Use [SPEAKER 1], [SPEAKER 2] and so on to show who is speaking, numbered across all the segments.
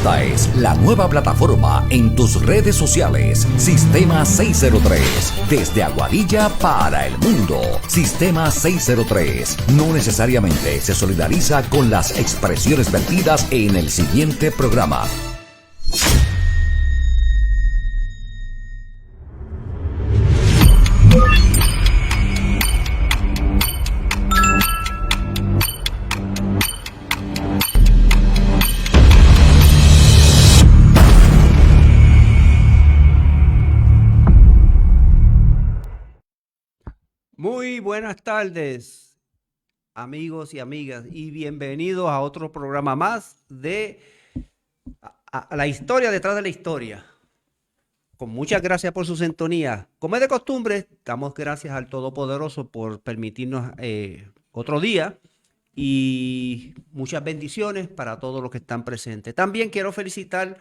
[SPEAKER 1] Esta es la nueva plataforma en tus redes sociales. Sistema 603. Desde Aguadilla para el mundo. Sistema 603. No necesariamente se solidariza con las expresiones vertidas en el siguiente programa.
[SPEAKER 2] Muy buenas tardes, amigos y amigas, y bienvenidos a otro programa más de a la historia detrás de la historia. Con muchas gracias por su sintonía. Como es de costumbre, damos gracias al Todopoderoso por permitirnos otro día y muchas bendiciones para todos los que están presentes. También quiero felicitar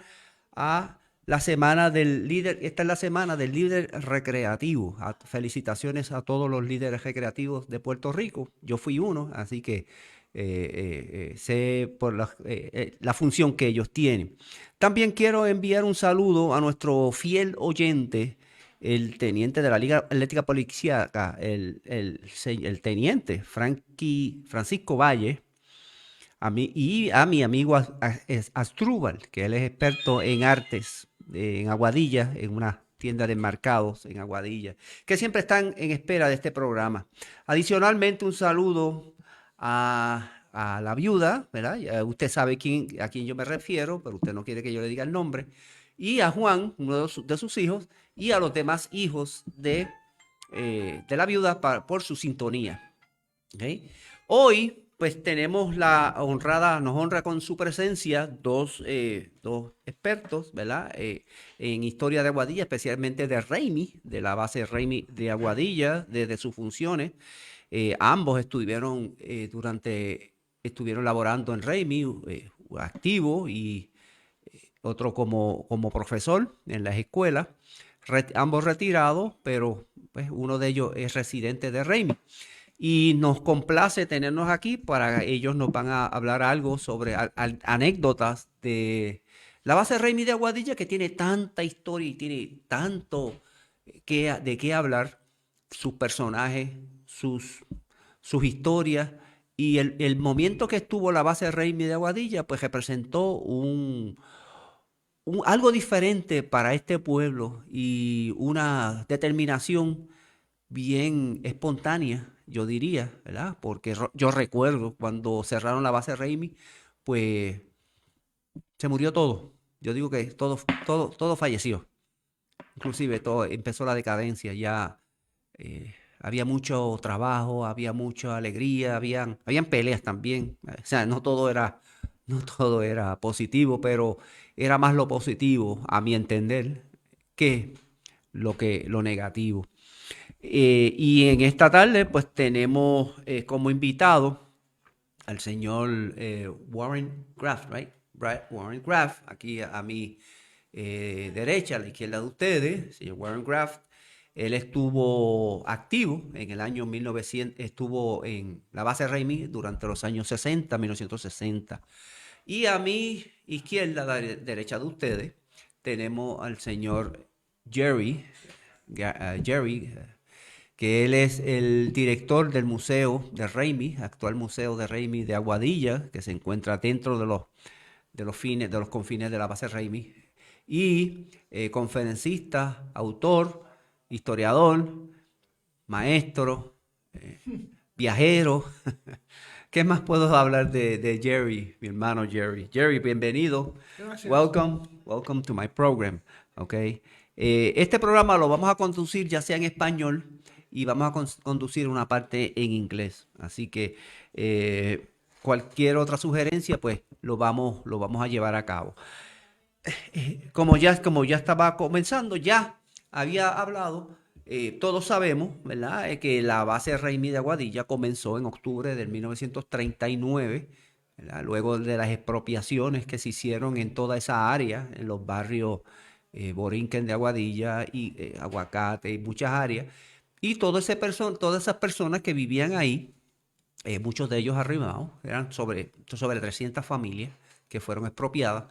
[SPEAKER 2] a la semana del líder. Esta es la semana del líder recreativo. Felicitaciones a todos los líderes recreativos de Puerto Rico. Yo fui uno, así que sé por la función que ellos tienen. También quiero enviar un saludo a nuestro fiel oyente, el teniente de la Liga Atlética Policíaca, el teniente Francisco Valle, y a mi amigo Asdrúbal, que él es experto en artes en Aguadilla, en una tienda de enmarcados en Aguadilla, que siempre están en espera de este programa. Adicionalmente, un saludo a la viuda, ¿verdad? Ya usted sabe a quién yo me refiero, pero usted no quiere que yo le diga el nombre, y a Juan, uno de sus hijos, y a los demás hijos de la viuda por su sintonía. ¿Okay? Hoy, pues tenemos nos honra con su presencia dos expertos, ¿verdad? En historia de Aguadilla, especialmente de Raimi, de la base Raimi de Aguadilla, desde sus funciones. Ambos estuvieron laborando en Raimi, activo, y otro como profesor en las escuelas. Ambos retirados, pero pues, uno de ellos es residente de Raimi. Y nos complace tenernos aquí para ellos nos van a hablar algo sobre anécdotas de la base Raimi de Aguadilla, que tiene tanta historia y tiene tanto de qué hablar, sus personajes, sus historias, y el momento que estuvo la base Raimi de Aguadilla, pues representó algo diferente para este pueblo y una determinación bien espontánea, yo diría, ¿verdad? Porque yo recuerdo cuando cerraron la base Raimi, pues se murió todo. Yo digo que todo falleció. Inclusive todo empezó la decadencia. Ya había mucho trabajo, había mucha alegría, habían peleas también. O sea, no todo era positivo, pero era más lo positivo, a mi entender, que lo negativo. Y en esta tarde, pues tenemos como invitado al señor Warren Graff, right? Warren Graff, aquí a mi derecha, a la izquierda de ustedes, señor Warren Graff. Él estuvo activo en el año 1900, estuvo en la base Raimi durante los años 60, 1960. Y a mi izquierda, a la derecha de ustedes, tenemos al señor Jerry, que él es el director del Museo de Raimi, actual Museo de Raimi de Aguadilla, que se encuentra dentro de los confines de la base Raimi, y conferencista, autor, historiador, maestro, viajero. ¿Qué más puedo hablar de Jerry, mi hermano Jerry? Jerry, bienvenido.
[SPEAKER 3] Gracias.
[SPEAKER 2] Welcome to my program. Okay. Este programa lo vamos a conducir ya sea en español y vamos a conducir una parte en inglés. Así que cualquier otra sugerencia, pues lo vamos a llevar a cabo. Como ya estaba comenzando, ya había hablado, todos sabemos, ¿verdad? Que la base Raimi de Aguadilla comenzó en octubre del 1939, ¿verdad? Luego de las expropiaciones que se hicieron en toda esa área, en los barrios Borinquen de Aguadilla y Aguacate y muchas áreas. Y todas esas personas que vivían ahí, muchos de ellos arrimados, eran sobre 300 familias que fueron expropiadas,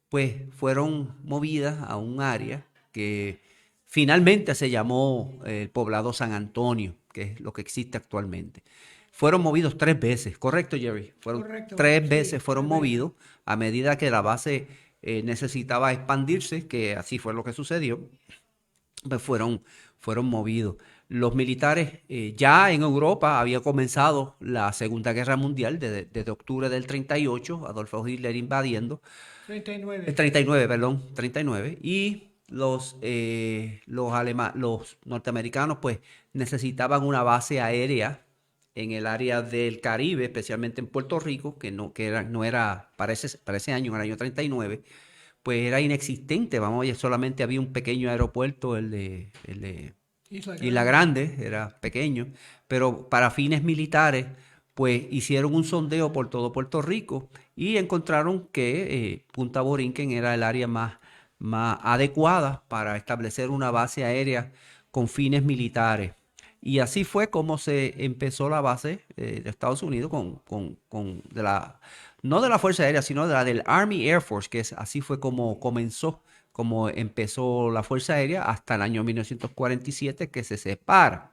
[SPEAKER 2] pues fueron movidas a un área que finalmente se llamó el poblado San Antonio, que es lo que existe actualmente. Fueron movidos 3 veces, ¿correcto, Jerry? Fueron
[SPEAKER 3] Correcto,
[SPEAKER 2] tres
[SPEAKER 3] sí,
[SPEAKER 2] veces fueron
[SPEAKER 3] 3 veces.
[SPEAKER 2] movidos a medida que la base necesitaba expandirse, que así fue lo que sucedió, pues fueron movidos. Los militares ya en Europa había comenzado la Segunda Guerra Mundial desde octubre del 38, Adolfo Hitler invadiendo,
[SPEAKER 3] 39.
[SPEAKER 2] 39, perdón, 39, y los norteamericanos pues necesitaban una base aérea en el área del Caribe, especialmente en Puerto Rico, no era para ese año, en el año 39, pues era inexistente, vamos, oye, solamente había un pequeño aeropuerto, el de
[SPEAKER 3] Isla
[SPEAKER 2] Isla
[SPEAKER 3] Grande.
[SPEAKER 2] Grande, era pequeño, pero para fines militares, pues hicieron un sondeo por todo Puerto Rico y encontraron que Punta Borinquen era el área más adecuada para establecer una base aérea con fines militares. Y así fue como se empezó la base de Estados Unidos no de la Fuerza Aérea, sino de la del Army Air Force, así fue como empezó la Fuerza Aérea hasta el año 1947 que se separa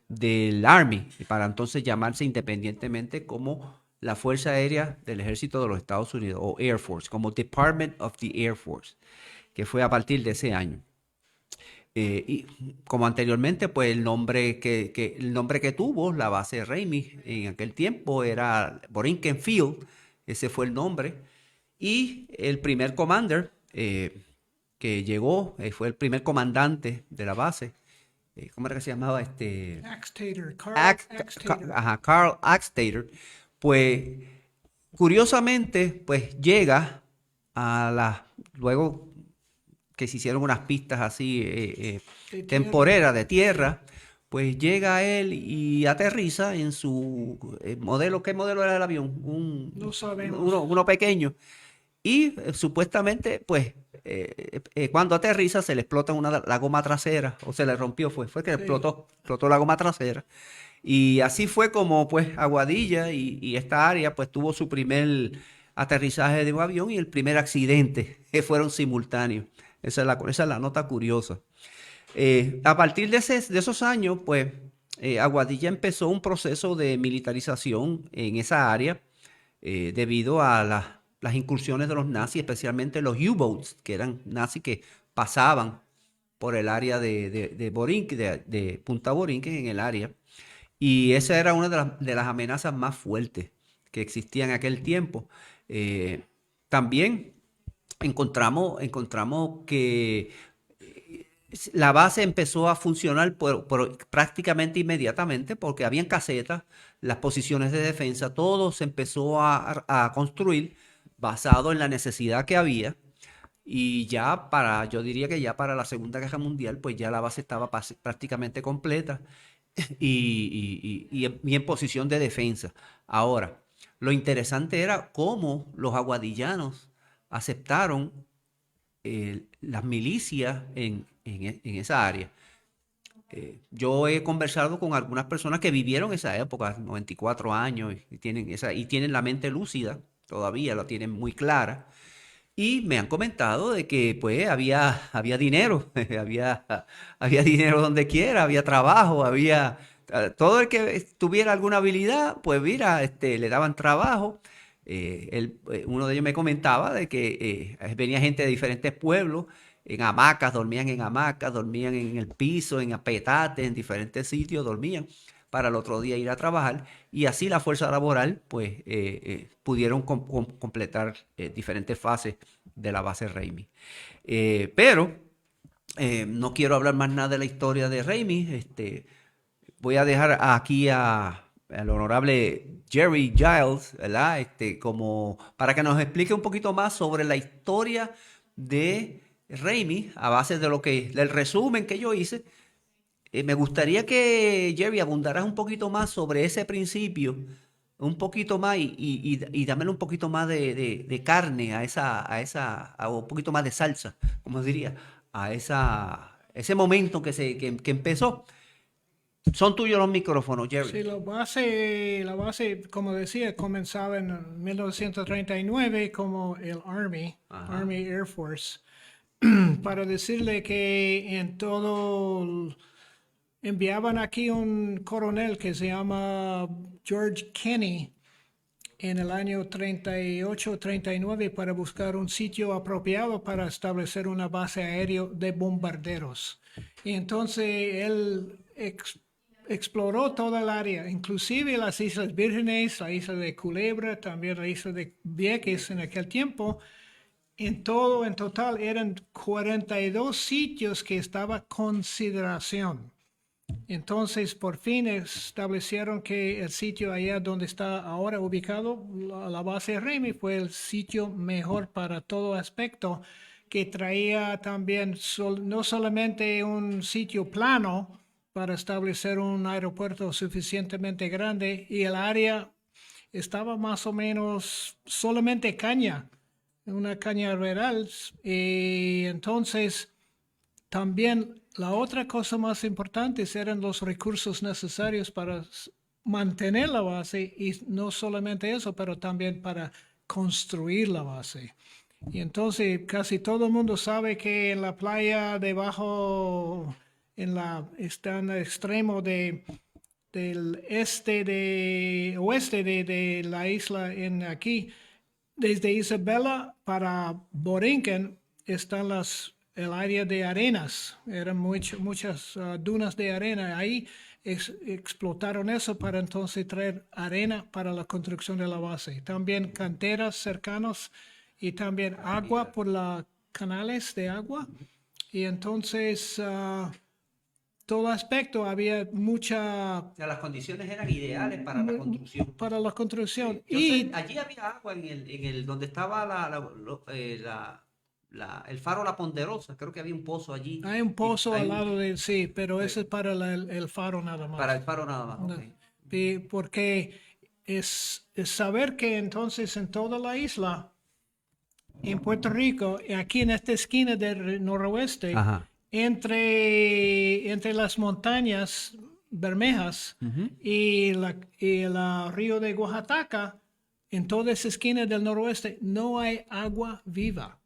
[SPEAKER 2] del Army para entonces llamarse independientemente como la Fuerza Aérea del Ejército de los Estados Unidos o Air Force, como Department of the Air Force, que fue a partir de ese año. Y como anteriormente, pues el nombre que tuvo la base Ramey en aquel tiempo era Borinquen Field, ese fue el nombre. Y el primer commander que llegó, fue el primer comandante de la base. ¿Cómo era que se llamaba? Carl Axtater. Pues curiosamente, pues llega luego que se hicieron unas pistas así temporeras de tierra, pues llega él y aterriza en su modelo. ¿Qué modelo era el avión?
[SPEAKER 3] No sabemos.
[SPEAKER 2] Uno pequeño. Y supuestamente, pues, cuando aterriza se le explota la goma trasera, o se le rompió, fue que
[SPEAKER 3] Sí.
[SPEAKER 2] explotó la goma trasera. Y así fue como, pues, Aguadilla y esta área, pues, tuvo su primer aterrizaje de un avión y el primer accidente, que fueron simultáneos. Esa es la nota curiosa. A partir de esos años, pues, Aguadilla empezó un proceso de militarización en esa área debido a las incursiones de los nazis, especialmente los U-boats, que eran nazis que pasaban por el área de Borinquen, de Punta Borinquen en el área. Y esa era una de las amenazas más fuertes que existían en aquel tiempo. También encontramos que la base empezó a funcionar prácticamente inmediatamente porque habían casetas, las posiciones de defensa, todo se empezó a construir basado en la necesidad que había. Y yo diría que ya para la Segunda Guerra Mundial, pues ya la base estaba prácticamente completa y en posición de defensa. Ahora, lo interesante era cómo los aguadillanos aceptaron las milicias en esa área. Yo he conversado con algunas personas que vivieron esa época, 94 años, y tienen la mente lúcida, todavía la tienen muy clara, y me han comentado de que pues había dinero, había dinero donde quiera, había trabajo, todo el que tuviera alguna habilidad, pues mira, le daban trabajo. Uno de ellos me comentaba de que venía gente de diferentes pueblos, en hamacas, dormían en el piso, en apetates, en diferentes sitios, dormían para el otro día ir a trabajar y así la fuerza laboral pues pudieron completar diferentes fases de la base Ramey. Pero no quiero hablar más nada de la historia de Ramey. Voy a dejar aquí al honorable Jerry Giles, ¿verdad? Como para que nos explique un poquito más sobre la historia de Ramey a base del resumen que yo hice. Me gustaría que Jerry abundaras un poquito más sobre ese principio, un poquito más y dámele un poquito más de carne a un poquito más de salsa, como diría, ese momento que empezó. Son tuyos los micrófonos, Jerry.
[SPEAKER 3] Sí, la base, como decía, comenzaba en 1939 como el Army Air Force, para decirle que en todo enviaban aquí un coronel que se llama George Kenny en el año 38-39 para buscar un sitio apropiado para establecer una base aérea de bombarderos. Y entonces él exploró toda el área, inclusive las Islas Vírgenes, la isla de Culebra, también la isla de Vieques en aquel tiempo. En total eran 42 sitios que estaba consideración. Entonces, por fin establecieron que el sitio allá donde está ahora ubicado la base Ramey fue el sitio mejor para todo aspecto, que traía también no solamente un sitio plano para establecer un aeropuerto suficientemente grande, y el área estaba más o menos solamente caña, una cañaveral, y entonces también la otra cosa más importante eran los recursos necesarios para mantener la base, y no solamente eso, pero también para construir la base. Y entonces casi todo el mundo sabe que en la playa debajo, está en el extremo del oeste de la isla aquí, desde Isabela para Borinquen están el área de arenas, eran muchas dunas de arena. Ahí explotaron eso para entonces traer arena para la construcción de la base. También canteras cercanas y también agua por los canales de agua. Y entonces, todo aspecto había mucha...
[SPEAKER 2] O sea, las condiciones eran ideales para la construcción.
[SPEAKER 3] Para la construcción.
[SPEAKER 2] Sí. Allí había agua donde estaba el faro La Ponderosa, creo que había un pozo allí.
[SPEAKER 3] Hay un pozo al lado de sí, pero ese es para el faro nada más.
[SPEAKER 2] Para el faro nada más, okay.
[SPEAKER 3] Porque es saber que entonces en toda la isla, en Puerto Rico, aquí en esta esquina del noroeste, entre las montañas Bermejas y el río de Oaxaca, en toda esa esquina del noroeste, no hay agua viva.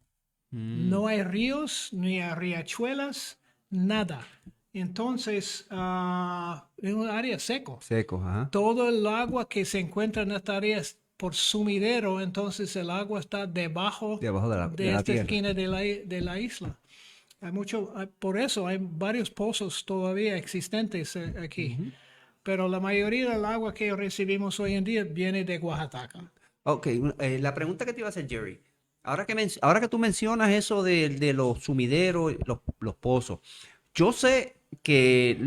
[SPEAKER 3] No hay ríos, ni hay riachuelas, nada. Entonces, es un área seco. Todo el agua que se encuentra en esta área es por sumidero, entonces el agua está debajo de esta esquina de la isla. Por eso hay varios pozos todavía existentes aquí. Pero la mayoría del agua que recibimos hoy en día viene de Oaxaca.
[SPEAKER 2] Ok, la pregunta que te iba a hacer, Jerry. Ahora que tú mencionas eso de los sumideros, los pozos, yo sé que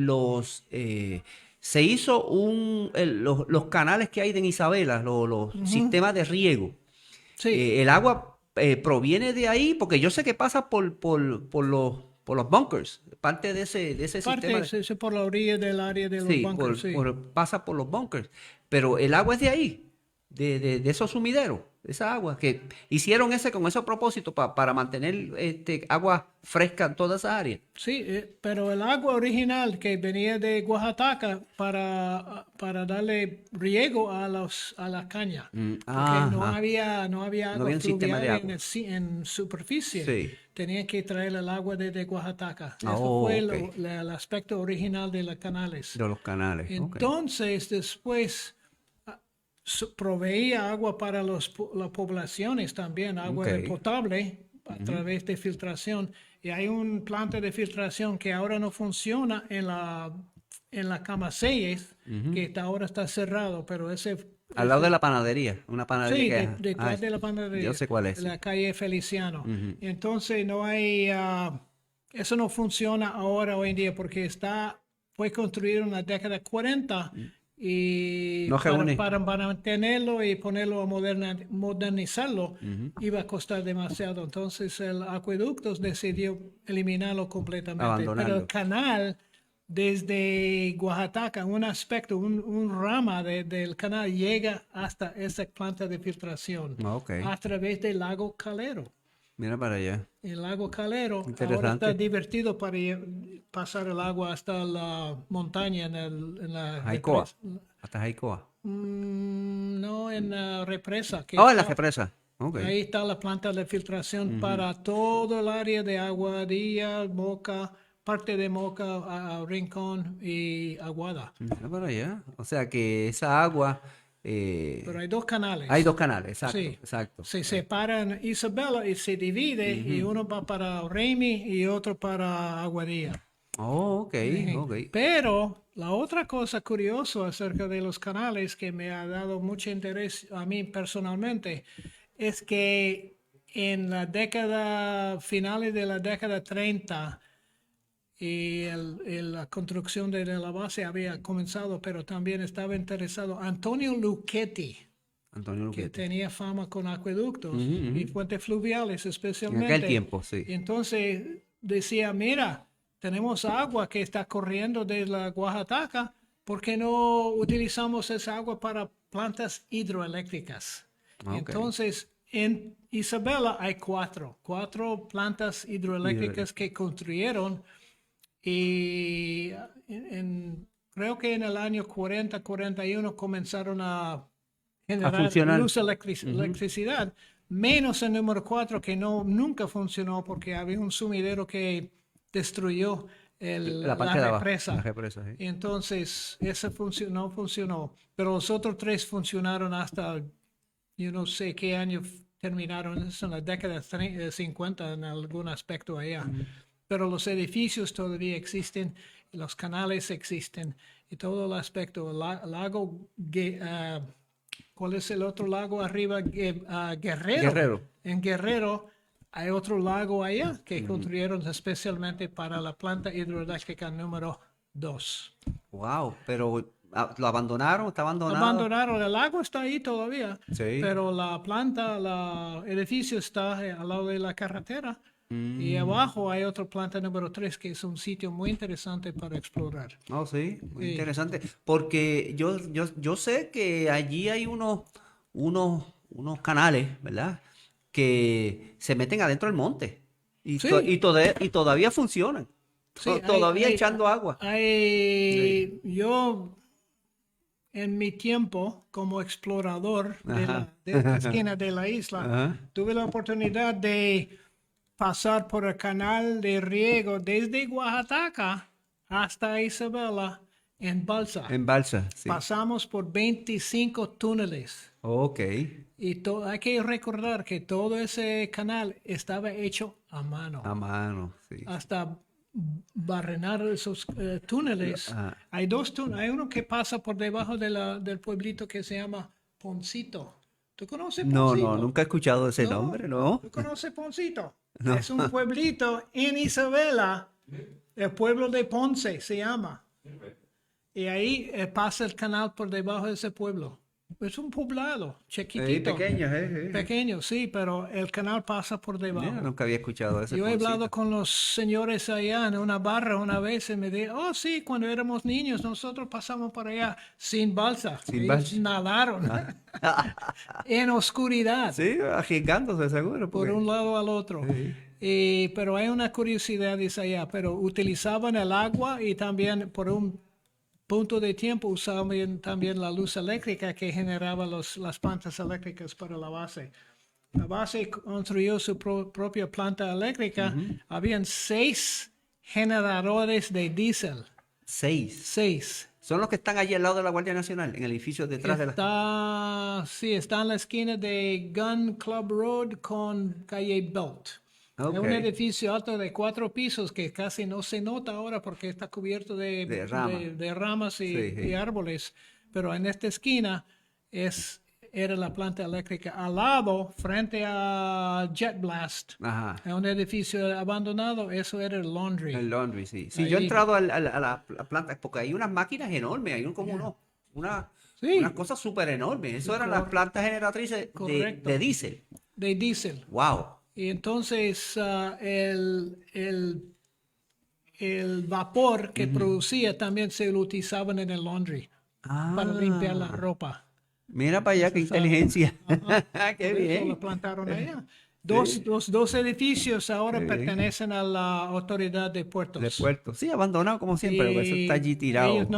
[SPEAKER 2] se hizo los canales que hay en Isabela, los sistemas de riego. Sí. El agua proviene de ahí, porque yo sé que pasa por los bunkers, parte de ese sistema.
[SPEAKER 3] Sí, por la orilla del área de los bunkers.
[SPEAKER 2] Pasa por los bunkers, pero el agua es de ahí, de esos sumideros. Esa agua que hicieron con ese propósito para mantener agua fresca en toda esa área.
[SPEAKER 3] Sí, pero el agua original que venía de Oaxaca para darle riego a la caña, porque no había agua fluvial en superficie. Sí. Tenían que traer el agua desde Oaxaca. Eso fue el aspecto original de los canales.
[SPEAKER 2] De los canales.
[SPEAKER 3] Entonces, después proveía agua para las poblaciones también, agua potable a través de filtración. Y hay un planta de filtración que ahora no funciona en la Camaseyes, que ahora está cerrado, pero
[SPEAKER 2] al lado de la panadería, una panadería.
[SPEAKER 3] Sí, detrás de la panadería.
[SPEAKER 2] Yo sé cuál es.
[SPEAKER 3] La calle Feliciano. Entonces no hay, eso no funciona ahora hoy en día porque fue construido en la década de 40 y para mantenerlo y ponerlo a modernizarlo iba a costar demasiado. Entonces el acueducto decidió eliminarlo completamente.
[SPEAKER 2] Abandonarlo.
[SPEAKER 3] Pero el canal desde Oaxaca, un aspecto, un rama del canal llega hasta esa planta de filtración a través del lago Calero.
[SPEAKER 2] Mira para allá.
[SPEAKER 3] El lago Calero ahora
[SPEAKER 2] Interesante.
[SPEAKER 3] está divertido para pasar el agua hasta la montaña en la
[SPEAKER 2] Jaicoa.
[SPEAKER 3] represa.
[SPEAKER 2] Hasta Jaicoa.
[SPEAKER 3] No, en la represa. Que
[SPEAKER 2] Oh, en la
[SPEAKER 3] está,
[SPEAKER 2] represa. Ok.
[SPEAKER 3] ahí está la planta de filtración para todo el área de Aguadilla, Moca, parte de Moca, Rincón y Aguada.
[SPEAKER 2] Mira para allá. O sea que esa agua...
[SPEAKER 3] Pero hay dos canales.
[SPEAKER 2] hay dos canales, exacto,
[SPEAKER 3] Sí.
[SPEAKER 2] exacto.
[SPEAKER 3] Se separan Isabela y se divide y uno va para Raimi y otro para Aguadilla.
[SPEAKER 2] Oh, ok, ok.
[SPEAKER 3] Pero la otra cosa curiosa acerca de los canales que me ha dado mucho interés a mí personalmente es que en la década, finales de la década 30 y la construcción de la base había comenzado, pero también estaba interesado Antonio Lucchetti,
[SPEAKER 2] Antonio
[SPEAKER 3] que
[SPEAKER 2] Luquete.
[SPEAKER 3] tenía fama con acueductos y fuentes fluviales
[SPEAKER 2] En
[SPEAKER 3] especialmente.
[SPEAKER 2] aquel tiempo, sí.
[SPEAKER 3] Y entonces decía, mira, tenemos agua que está corriendo de la Oaxaca, ¿por qué no utilizamos esa agua para plantas hidroeléctricas?
[SPEAKER 2] Ok.
[SPEAKER 3] Entonces, en Isabela hay cuatro plantas hidroeléctricas que construyeron y creo que en el año 40-41 comenzaron a generar
[SPEAKER 2] funcionar.
[SPEAKER 3] luz electricidad, menos el número 4 que nunca funcionó porque había un sumidero que destruyó
[SPEAKER 2] La parte de abajo,
[SPEAKER 3] represa.
[SPEAKER 2] la represa, sí.
[SPEAKER 3] Y entonces ese no funcionó, pero los otros tres funcionaron hasta yo no sé qué año terminaron, es en la década de 50 en algún aspecto allá. Pero los edificios todavía existen, los canales existen y todo el aspecto. El lago, ¿cuál es el otro lago arriba? Guerrero.
[SPEAKER 2] Guerrero.
[SPEAKER 3] En Guerrero hay otro lago allá que construyeron especialmente para la planta hidroeléctrica número 2.
[SPEAKER 2] Wow, pero ¿lo abandonaron? ¿Está abandonado?
[SPEAKER 3] Abandonaron, el lago está ahí todavía,
[SPEAKER 2] Sí.
[SPEAKER 3] pero la planta, el edificio está al lado de la carretera. Y abajo hay otra planta número 3 que es un sitio muy interesante para explorar.
[SPEAKER 2] Oh, sí, muy
[SPEAKER 3] Sí.
[SPEAKER 2] interesante. Porque yo sé que allí hay unos canales, ¿verdad? Que se meten adentro del monte. Y,
[SPEAKER 3] Sí.
[SPEAKER 2] y todavía funcionan.
[SPEAKER 3] Sí,
[SPEAKER 2] Todavía echando agua.
[SPEAKER 3] Yo, en mi tiempo como explorador de esta esquina de la isla,
[SPEAKER 2] Ajá.
[SPEAKER 3] tuve la oportunidad de pasar por el canal de riego desde Oaxaca hasta Isabela en balsa.
[SPEAKER 2] En balsa, sí.
[SPEAKER 3] Pasamos por 25 túneles.
[SPEAKER 2] Ok.
[SPEAKER 3] Y hay que recordar que todo ese canal estaba hecho a mano.
[SPEAKER 2] A mano, sí.
[SPEAKER 3] Hasta barrenar esos túneles.
[SPEAKER 2] Ajá.
[SPEAKER 3] Hay dos túneles. Hay uno que pasa por debajo del pueblito que se llama Poncito. ¿Tú conoces Poncito?
[SPEAKER 2] No, nunca he escuchado ese nombre, ¿no?
[SPEAKER 3] ¿Tú conoces Poncito?
[SPEAKER 2] No.
[SPEAKER 3] Es un pueblito en Isabela. El pueblo de Ponce se llama. Y ahí pasa el canal por debajo de ese pueblo. Es un poblado chiquitito.
[SPEAKER 2] Pequeño,
[SPEAKER 3] Pequeño, sí, pero el canal pasa por debajo.
[SPEAKER 2] Mira, nunca había escuchado ese
[SPEAKER 3] Yo he hablado
[SPEAKER 2] Poncito.
[SPEAKER 3] con los señores allá en una barra una vez y me dijeron, oh sí, cuando éramos niños nosotros pasamos por allá sin balsa.
[SPEAKER 2] Sin
[SPEAKER 3] Ellos
[SPEAKER 2] balsa.
[SPEAKER 3] nadaron en oscuridad
[SPEAKER 2] Sí, arriesgándose seguro.
[SPEAKER 3] por
[SPEAKER 2] porque-
[SPEAKER 3] un lado al otro. Pero hay una curiosidad dice allá, pero utilizaban el agua y también por un punto de tiempo usaban también la luz eléctrica que generaba las plantas eléctricas para la base. La base construyó su propia planta eléctrica. Habían 6 generadores de diésel.
[SPEAKER 2] 6.
[SPEAKER 3] 6.
[SPEAKER 2] Son los que están allí al lado de la Guardia Nacional, en el edificio detrás de la...
[SPEAKER 3] Está en la esquina de Gun Club Road con calle Belt.
[SPEAKER 2] Ok.
[SPEAKER 3] Es un edificio alto de 4 pisos que casi no se nota ahora porque está cubierto
[SPEAKER 2] De rama.
[SPEAKER 3] de ramas
[SPEAKER 2] Sí, sí.
[SPEAKER 3] y árboles. Pero en esta esquina era la planta eléctrica. Al lado, frente a Jet Blast,
[SPEAKER 2] Ajá.
[SPEAKER 3] en un edificio abandonado, eso era el laundry.
[SPEAKER 2] El laundry, sí. Sí,
[SPEAKER 3] Ahí.
[SPEAKER 2] yo he entrado a la planta, porque hay unas máquinas enormes, hay
[SPEAKER 3] Sí.
[SPEAKER 2] unas cosas súper enormes. Eso eran las plantas generatrices
[SPEAKER 3] Correcto.
[SPEAKER 2] de diésel.
[SPEAKER 3] De diésel.
[SPEAKER 2] Wow.
[SPEAKER 3] Y entonces el vapor que producía también se lo utilizaban en el laundry para limpiar la ropa.
[SPEAKER 2] Mira para allá, qué inteligencia. Qué
[SPEAKER 3] Por eso
[SPEAKER 2] bien.
[SPEAKER 3] lo plantaron allá. Dos edificios ahora
[SPEAKER 2] Sí.
[SPEAKER 3] pertenecen a la autoridad de puertos.
[SPEAKER 2] De puerto. Sí, abandonado como siempre, porque eso está allí tirado.
[SPEAKER 3] Ellos
[SPEAKER 2] Sí.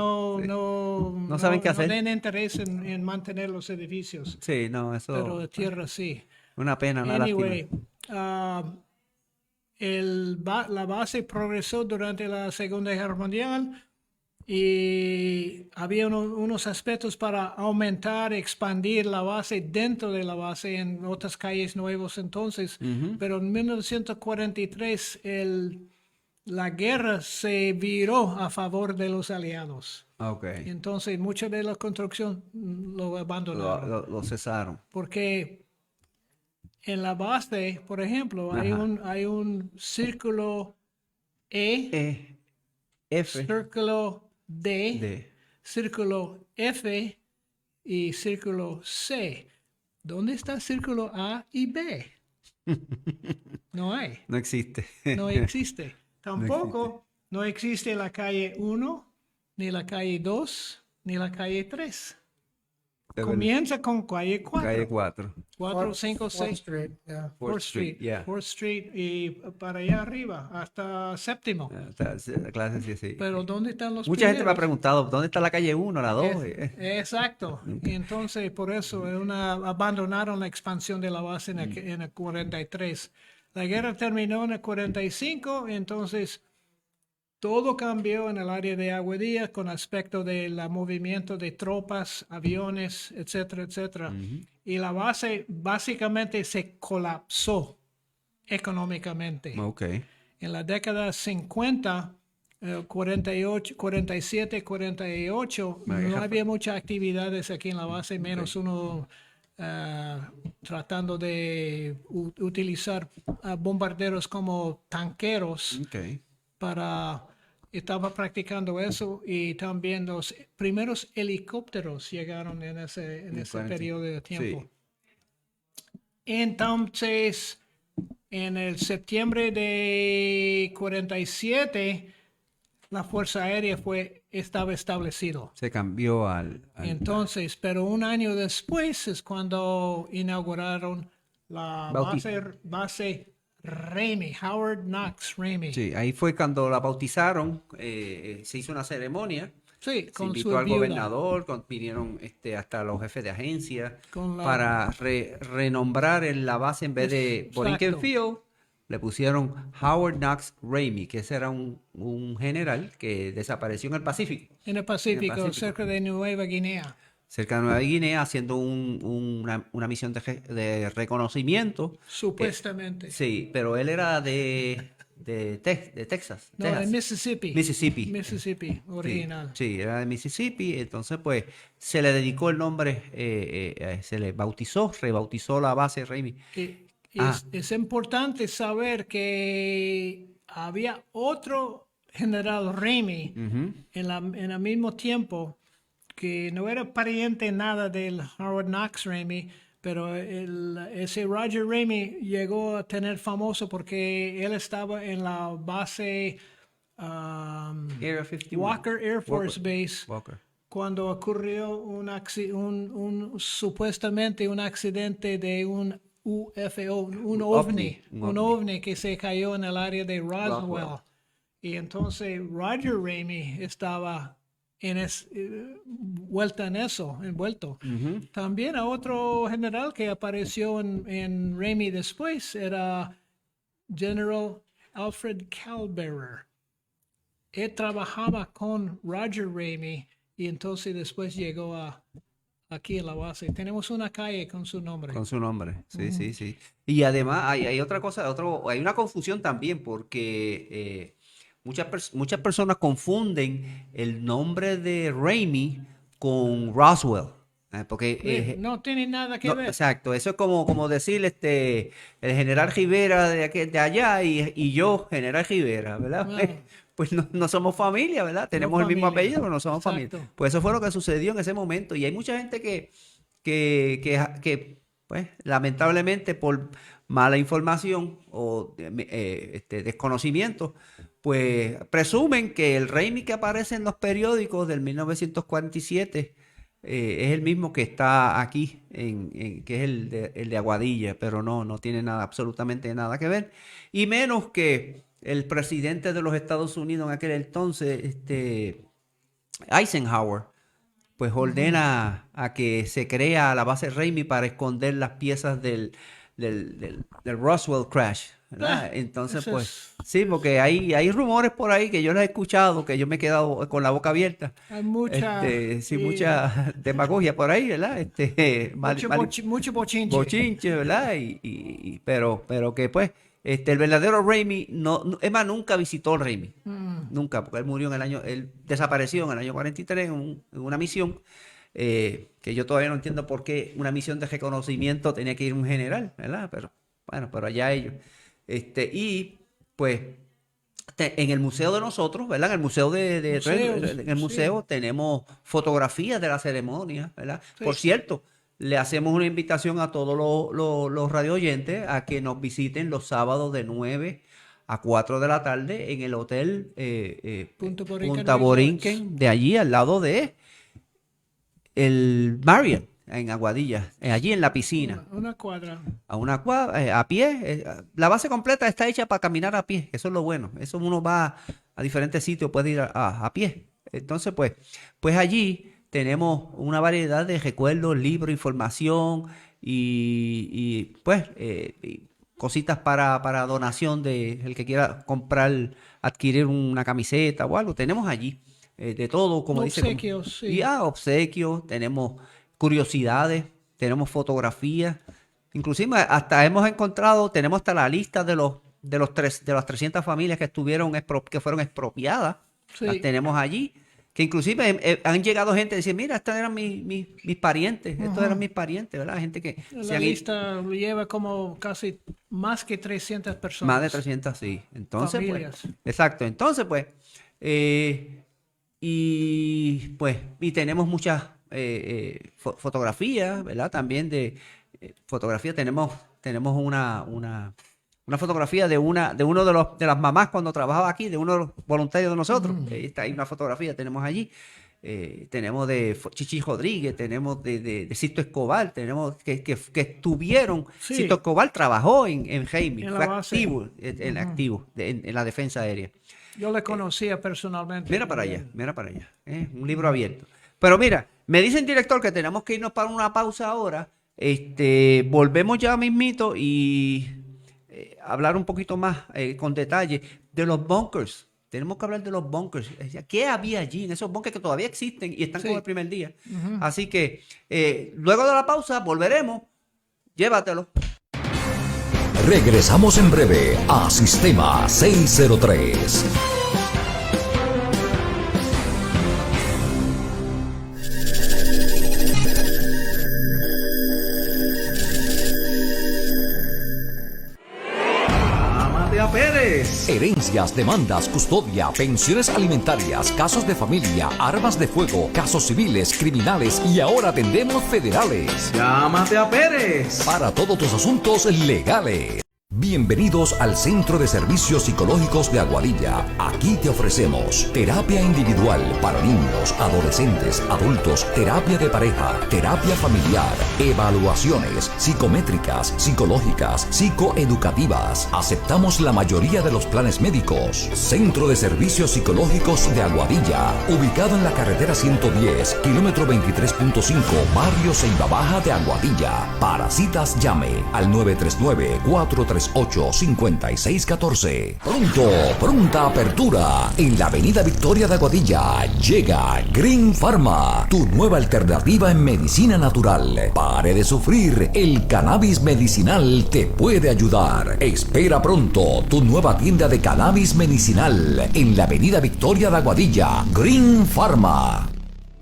[SPEAKER 3] no
[SPEAKER 2] saben qué hacer.
[SPEAKER 3] tienen interés en mantener los edificios,
[SPEAKER 2] Sí, no, eso
[SPEAKER 3] pero de tierra sí.
[SPEAKER 2] una pena, una
[SPEAKER 3] Anyway,
[SPEAKER 2] lástima.
[SPEAKER 3] la base progresó durante la Segunda Guerra Mundial y había unos aspectos para aumentar, expandir la base dentro de la base en otras calles nuevas entonces, pero en 1943 la guerra se viró a favor de los aliados.
[SPEAKER 2] Ok.
[SPEAKER 3] Entonces mucha de la construcción lo abandonaron
[SPEAKER 2] Lo cesaron.
[SPEAKER 3] porque en la base, por ejemplo, hay un círculo E,
[SPEAKER 2] F
[SPEAKER 3] círculo D,
[SPEAKER 2] de
[SPEAKER 3] círculo F y círculo C. ¿Dónde está el círculo A y B? No hay,
[SPEAKER 2] no existe.
[SPEAKER 3] no existe. Tampoco no existe la calle 1, ni la calle 2, ni la calle 3. Comienza con calle 4.
[SPEAKER 2] Calle 4.
[SPEAKER 3] 4, 5, 6.
[SPEAKER 4] Street, yeah.
[SPEAKER 3] 4th Street.
[SPEAKER 2] Yeah.
[SPEAKER 3] 4th Street y para allá arriba, hasta séptimo.
[SPEAKER 2] La clase sí, sí.
[SPEAKER 3] Pero ¿dónde están los
[SPEAKER 2] Mucha gente me ha
[SPEAKER 3] primeros?
[SPEAKER 2] preguntado, ¿dónde está la calle 1, la 2?
[SPEAKER 3] Exacto. Y entonces, por eso, abandonaron la expansión de la base en el 43. La guerra terminó en el 45, entonces todo cambió en el área de Aguadilla con aspecto del movimiento de tropas, aviones, etcétera, etcétera. Y la base básicamente se colapsó económicamente.
[SPEAKER 2] Ok.
[SPEAKER 3] En la década 50, 48, 47, 48, no había muchas actividades aquí en la base, menos uno tratando de utilizar bombarderos como tanqueros
[SPEAKER 2] Ok.
[SPEAKER 3] estaba practicando eso y también los primeros helicópteros llegaron en ese
[SPEAKER 2] 40.
[SPEAKER 3] periodo de tiempo.
[SPEAKER 2] Sí.
[SPEAKER 3] Entonces, en el septiembre de 47, la Fuerza Aérea estaba establecido.
[SPEAKER 2] Se cambió al
[SPEAKER 3] Entonces, pero un año después es cuando inauguraron la base Ramey, Howard Knox Ramey.
[SPEAKER 2] Sí, ahí fue cuando la bautizaron, se hizo una ceremonia.
[SPEAKER 3] Sí,
[SPEAKER 2] Se
[SPEAKER 3] con
[SPEAKER 2] invitó
[SPEAKER 3] su
[SPEAKER 2] al
[SPEAKER 3] viuda.
[SPEAKER 2] gobernador, vinieron hasta los jefes de agencia
[SPEAKER 3] Con la-
[SPEAKER 2] para renombrar la base en vez de
[SPEAKER 3] Exacto.
[SPEAKER 2] Borinquen Field, le pusieron Howard Knox Ramey, que ese era un general que desapareció en el Pacífico,
[SPEAKER 3] En el Pacífico,
[SPEAKER 2] Pacífico.
[SPEAKER 3] cerca de Nueva Guinea.
[SPEAKER 2] cerca de Nueva Guinea, haciendo una misión de reconocimiento.
[SPEAKER 3] Supuestamente.
[SPEAKER 2] Sí, pero él era de Texas.
[SPEAKER 3] No,
[SPEAKER 2] Texas.
[SPEAKER 3] en Mississippi.
[SPEAKER 2] Mississippi.
[SPEAKER 3] Mississippi, original.
[SPEAKER 2] Sí, era de Mississippi, entonces pues se le dedicó el nombre, se le rebautizó la base Ramey.
[SPEAKER 3] Es importante saber que había otro general Ramey en el mismo tiempo que no era pariente nada del Howard Knox Ramey, pero ese Roger Ramey llegó a tener famoso porque él estaba en la base
[SPEAKER 2] Area 51.
[SPEAKER 3] Walker Air Force Base
[SPEAKER 2] Walker.
[SPEAKER 3] cuando ocurrió supuestamente un accidente de un UFO, un ovni que se cayó en el área de Roswell. Y entonces Roger Ramey estaba envuelto. También a otro general que apareció en Ramey después era General Alfred Calberer. Él trabajaba con Roger Ramey y entonces después llegó aquí a la base. Tenemos una calle con su nombre.
[SPEAKER 2] Con su nombre, sí, sí, sí. Y además hay otra cosa, hay una confusión también porque muchas personas confunden el nombre de Ramey con Roswell. Porque
[SPEAKER 3] no tiene nada que ver.
[SPEAKER 2] exacto, eso es como decir el general Rivera de allá y yo, general Rivera, ¿verdad? Pues no somos familia, ¿verdad? Tenemos el mismo apellido, pero no somos familia. Pues eso fue lo que sucedió en ese momento. Y hay mucha gente que pues, lamentablemente por mala información o desconocimiento, pues presumen que el Ramey que aparece en los periódicos del 1947 es el mismo que está aquí, que es el de Aguadilla, pero no tiene nada, absolutamente nada que ver. Y menos que el presidente de los Estados Unidos en aquel entonces, Eisenhower, pues ordena a que se crea la base Ramey para esconder las piezas del Roswell crash, ¿verdad? Entonces, pues, sí, porque hay rumores por ahí que yo los he escuchado, que yo me he quedado con la boca abierta.
[SPEAKER 3] Hay mucha...
[SPEAKER 2] mucha demagogia por ahí, ¿verdad?
[SPEAKER 3] Mucho bochinche.
[SPEAKER 2] Bochinche, ¿verdad? Pero que, pues, el verdadero Ramey, es más, nunca visitó el Ramey. Nunca, porque él murió él desapareció en el año 43 en una misión. Que yo todavía no entiendo por qué una misión de reconocimiento tenía que ir un general, ¿verdad? Pero bueno, pero allá ellos. Y pues en el museo de nosotros, ¿verdad? En el museo en el museo tenemos fotografías de la ceremonia, ¿verdad? Sí. Por cierto, le hacemos una invitación a todos los radioyentes a que nos visiten los sábados de 9 a 4 de la tarde en el hotel Punta Borinquen, de allí al lado de el Marriott en Aguadilla, allí en la piscina.
[SPEAKER 3] Una cuadra.
[SPEAKER 2] A pie. La base completa está hecha para caminar a pie. Eso es lo bueno. Eso uno va a diferentes sitios, puede ir a pie. Entonces, pues allí tenemos una variedad de recuerdos, libros, información y cositas para donación de el que quiera adquirir una camiseta o algo. Tenemos allí de todo, como
[SPEAKER 3] obsequios,
[SPEAKER 2] dice. Sí. Y obsequios, tenemos curiosidades, tenemos fotografías. Inclusive hasta hemos encontrado, tenemos hasta la lista de las 300 familias que fueron expropiadas. Sí. Las tenemos allí. Que inclusive han llegado gente a decir, mira, estos eran mis parientes, estos eran mis parientes, ¿verdad? Gente que...
[SPEAKER 3] La lista lleva como casi más que 300 personas.
[SPEAKER 2] Más de 300, sí. Entonces, familias. Pues... Exacto. Entonces, pues... y tenemos muchas fotografías, ¿verdad? También de fotografía. Tenemos una fotografía de uno de las mamás cuando trabajaba aquí, de uno de los voluntarios de nosotros. Está ahí una fotografía, tenemos allí. Tenemos de Chichi Rodríguez, tenemos de Sisto Escobar, tenemos que estuvieron. Sí. Sisto Escobar trabajó en Ramey, fue activo, en la defensa aérea.
[SPEAKER 3] Yo le conocía personalmente.
[SPEAKER 2] Mira para allá. Un libro abierto. Pero mira, me dice el director que tenemos que irnos para una pausa ahora. Volvemos ya mismito y hablar un poquito más con detalle de los bunkers. Tenemos que hablar de los bunkers. ¿Qué había allí en esos bunkers que todavía existen y están como el primer día? Así que luego de la pausa volveremos. Llévatelo.
[SPEAKER 1] Regresamos en breve a Sistema 603.
[SPEAKER 2] Pérez.
[SPEAKER 1] Herencias, demandas, custodia, pensiones alimentarias, casos de familia, armas de fuego, casos civiles, criminales y ahora atendemos federales.
[SPEAKER 2] Llámate a Pérez.
[SPEAKER 1] Para todos tus asuntos legales. Bienvenidos al Centro de Servicios Psicológicos de Aguadilla. Aquí te ofrecemos terapia individual para niños, adolescentes, adultos, terapia de pareja, terapia familiar, evaluaciones psicométricas, psicológicas, psicoeducativas. Aceptamos la mayoría de los planes médicos. Centro de Servicios Psicológicos de Aguadilla, ubicado en la carretera 110, kilómetro 23.5, barrio Ceiba Baja de Aguadilla. Para citas llame al 939-438-5614. Pronta apertura en la avenida Victoria de Aguadilla. Llega Green Pharma, tu nueva alternativa en medicina natural. Pare de sufrir, el cannabis medicinal te puede ayudar. Espera pronto tu nueva tienda de cannabis medicinal en la avenida Victoria de Aguadilla. Green Pharma.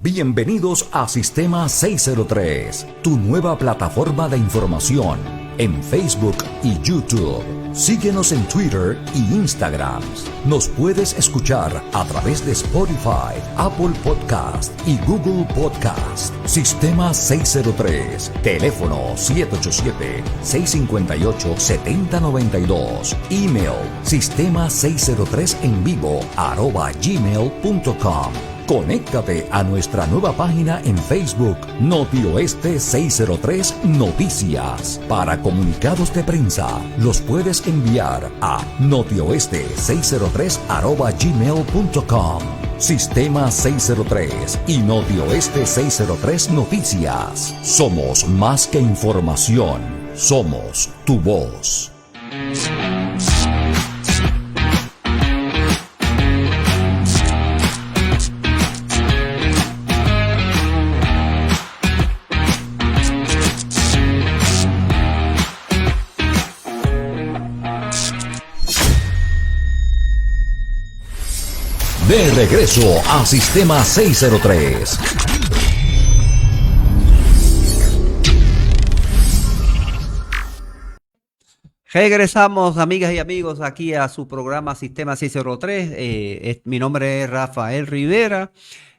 [SPEAKER 1] Bienvenidos a Sistema 603, tu nueva plataforma de información en Facebook y YouTube. Síguenos en Twitter y Instagram. Nos puedes escuchar a través de Spotify, Apple Podcast y Google Podcast. Sistema 603. Teléfono 787-658-7092. Email sistema603envivo@gmail.com. Conéctate a nuestra nueva página en Facebook, Notioeste 603 Noticias. Para comunicados de prensa, los puedes enviar a notioeste603@gmail.com. Sistema 603 y Notioeste 603 Noticias. Somos más que información, somos tu voz. De regreso a Sistema 603.
[SPEAKER 2] Regresamos, amigas y amigos, aquí a su programa Sistema 603. Mi nombre es Rafael Rivera,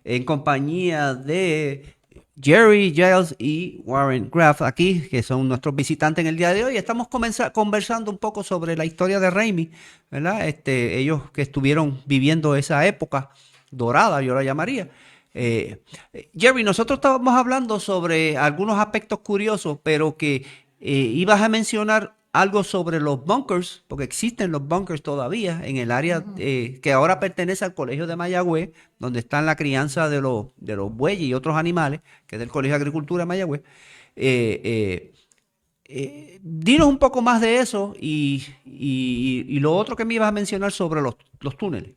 [SPEAKER 2] en compañía de Jerry Giles y Warren Graff aquí, que son nuestros visitantes en el día de hoy. Estamos conversando un poco sobre la historia de Ramey, ¿verdad? Ellos que estuvieron viviendo esa época dorada, yo la llamaría. Jerry, nosotros estábamos hablando sobre algunos aspectos curiosos, pero que ibas a mencionar algo sobre los bunkers, porque existen los bunkers todavía en el área que ahora pertenece al Colegio de Mayagüez, donde están la crianza de los bueyes y otros animales, que es del Colegio de Agricultura de Mayagüez. Dinos un poco más de eso y lo otro que me ibas a mencionar sobre los túneles.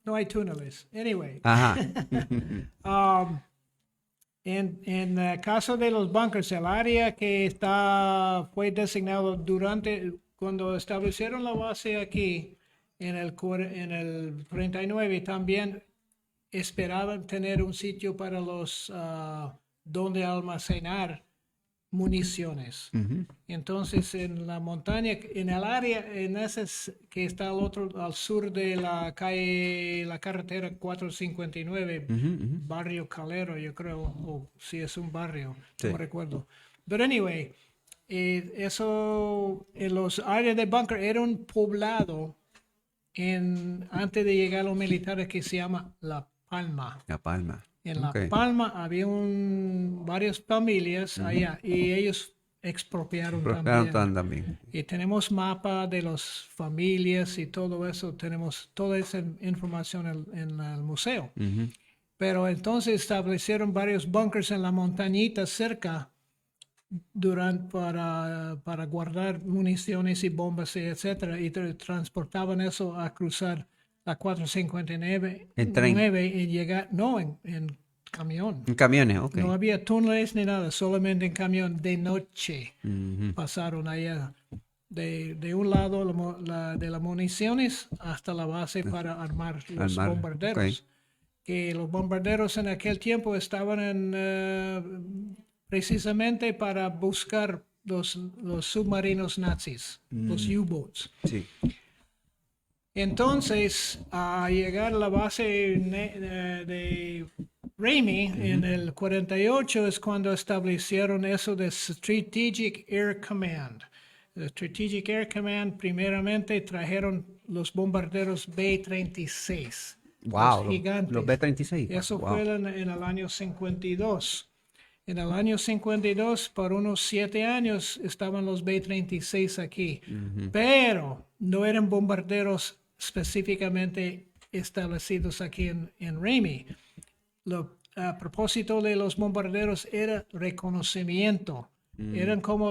[SPEAKER 3] No hay túneles. Anyway.
[SPEAKER 2] Ajá.
[SPEAKER 3] En el caso de los bunkers, el área que fue designado cuando establecieron la base aquí en el 39, también esperaban tener un sitio para donde almacenar municiones. Entonces, en la montaña, en el área, que está al sur de la carretera 459, barrio Calero, yo creo, o si es un barrio, no recuerdo. Pero anyway, eso, en los áreas de bunker era un poblado antes de llegar a los militares que se llama La Palma.
[SPEAKER 2] La Palma.
[SPEAKER 3] En La Palma había varias familias allá y ellos expropiaron también. Y tenemos mapas de las familias y todo eso. Tenemos toda esa información en el museo. Pero entonces establecieron varios bunkers en la montañita cerca para guardar municiones y bombas, etcétera, y transportaban eso a cruzar la 459 y llegar, en camión.
[SPEAKER 2] En camiones, ok.
[SPEAKER 3] No había túneles ni nada, solamente en camión de noche. Pasaron allá de un lado de las municiones hasta la base para armar los bombarderos. Okay. Que los bombarderos en aquel tiempo estaban precisamente para buscar los submarinos nazis, los U-boats.
[SPEAKER 2] Sí.
[SPEAKER 3] Entonces, a llegar a la base de Ramey en el 48 es cuando establecieron eso de Strategic Air Command. El Strategic Air Command primeramente trajeron los bombarderos B-36.
[SPEAKER 2] Wow, los B-36.
[SPEAKER 3] Eso fue en el año 52. En el año 52, por unos 7 años, estaban los B-36 aquí. Pero no eran bombarderos específicamente establecidos aquí en Ramey. A propósito de los bombarderos era reconocimiento. Eran como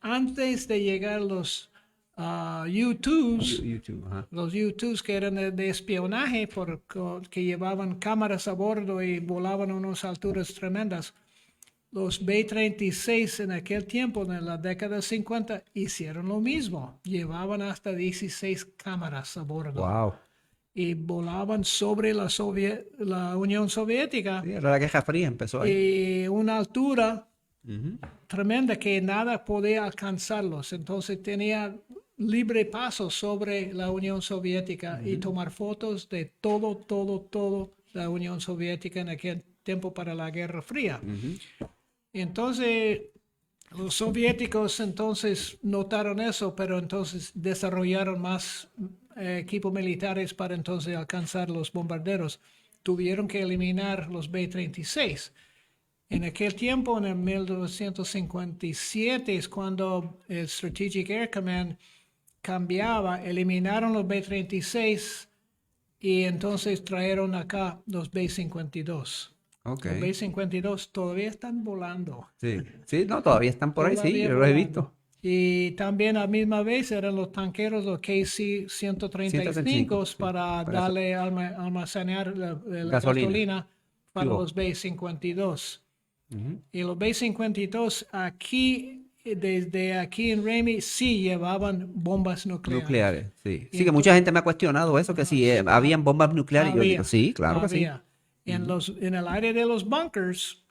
[SPEAKER 3] antes de llegar los U-2s, los U-2s que eran de espionaje, que llevaban cámaras a bordo y volaban a unas alturas tremendas. Los B-36 en aquel tiempo, en la década de 50, hicieron lo mismo. Llevaban hasta 16 cámaras a bordo.
[SPEAKER 2] Wow.
[SPEAKER 3] Y volaban sobre la Unión Soviética.
[SPEAKER 2] Sí, la Guerra Fría empezó ahí.
[SPEAKER 3] Y una altura tremenda que nada podía alcanzarlos. Entonces tenía libre paso sobre la Unión Soviética y tomar fotos de todo la Unión Soviética en aquel tiempo para la Guerra Fría. Entonces, los soviéticos notaron eso, pero entonces desarrollaron más equipos militares para entonces alcanzar los bombarderos. Tuvieron que eliminar los B-36. En aquel tiempo, en el 1957, es cuando el Strategic Air Command cambiaba, eliminaron los B-36 y entonces trajeron acá los B-52.
[SPEAKER 2] Okay.
[SPEAKER 3] Los B-52 todavía están volando.
[SPEAKER 2] Sí, sí, no, todavía están por ahí, sí,
[SPEAKER 3] Todavía
[SPEAKER 2] yo los he
[SPEAKER 3] volando.
[SPEAKER 2] visto.
[SPEAKER 3] Y también a la misma vez eran los tanqueros, los KC-135 para
[SPEAKER 2] para
[SPEAKER 3] darle almacenar la
[SPEAKER 2] Gasolina.
[SPEAKER 3] gasolina para
[SPEAKER 2] Digo.
[SPEAKER 3] los B-52. Y los B-52 aquí, desde aquí en Ramey, sí llevaban bombas nucleares.
[SPEAKER 2] Sí.
[SPEAKER 3] Y
[SPEAKER 2] Sí, que mucha gente me ha cuestionado eso, que si habían bombas nucleares. Yo digo, sí, claro que sí.
[SPEAKER 3] Había. En el área de los bunkers,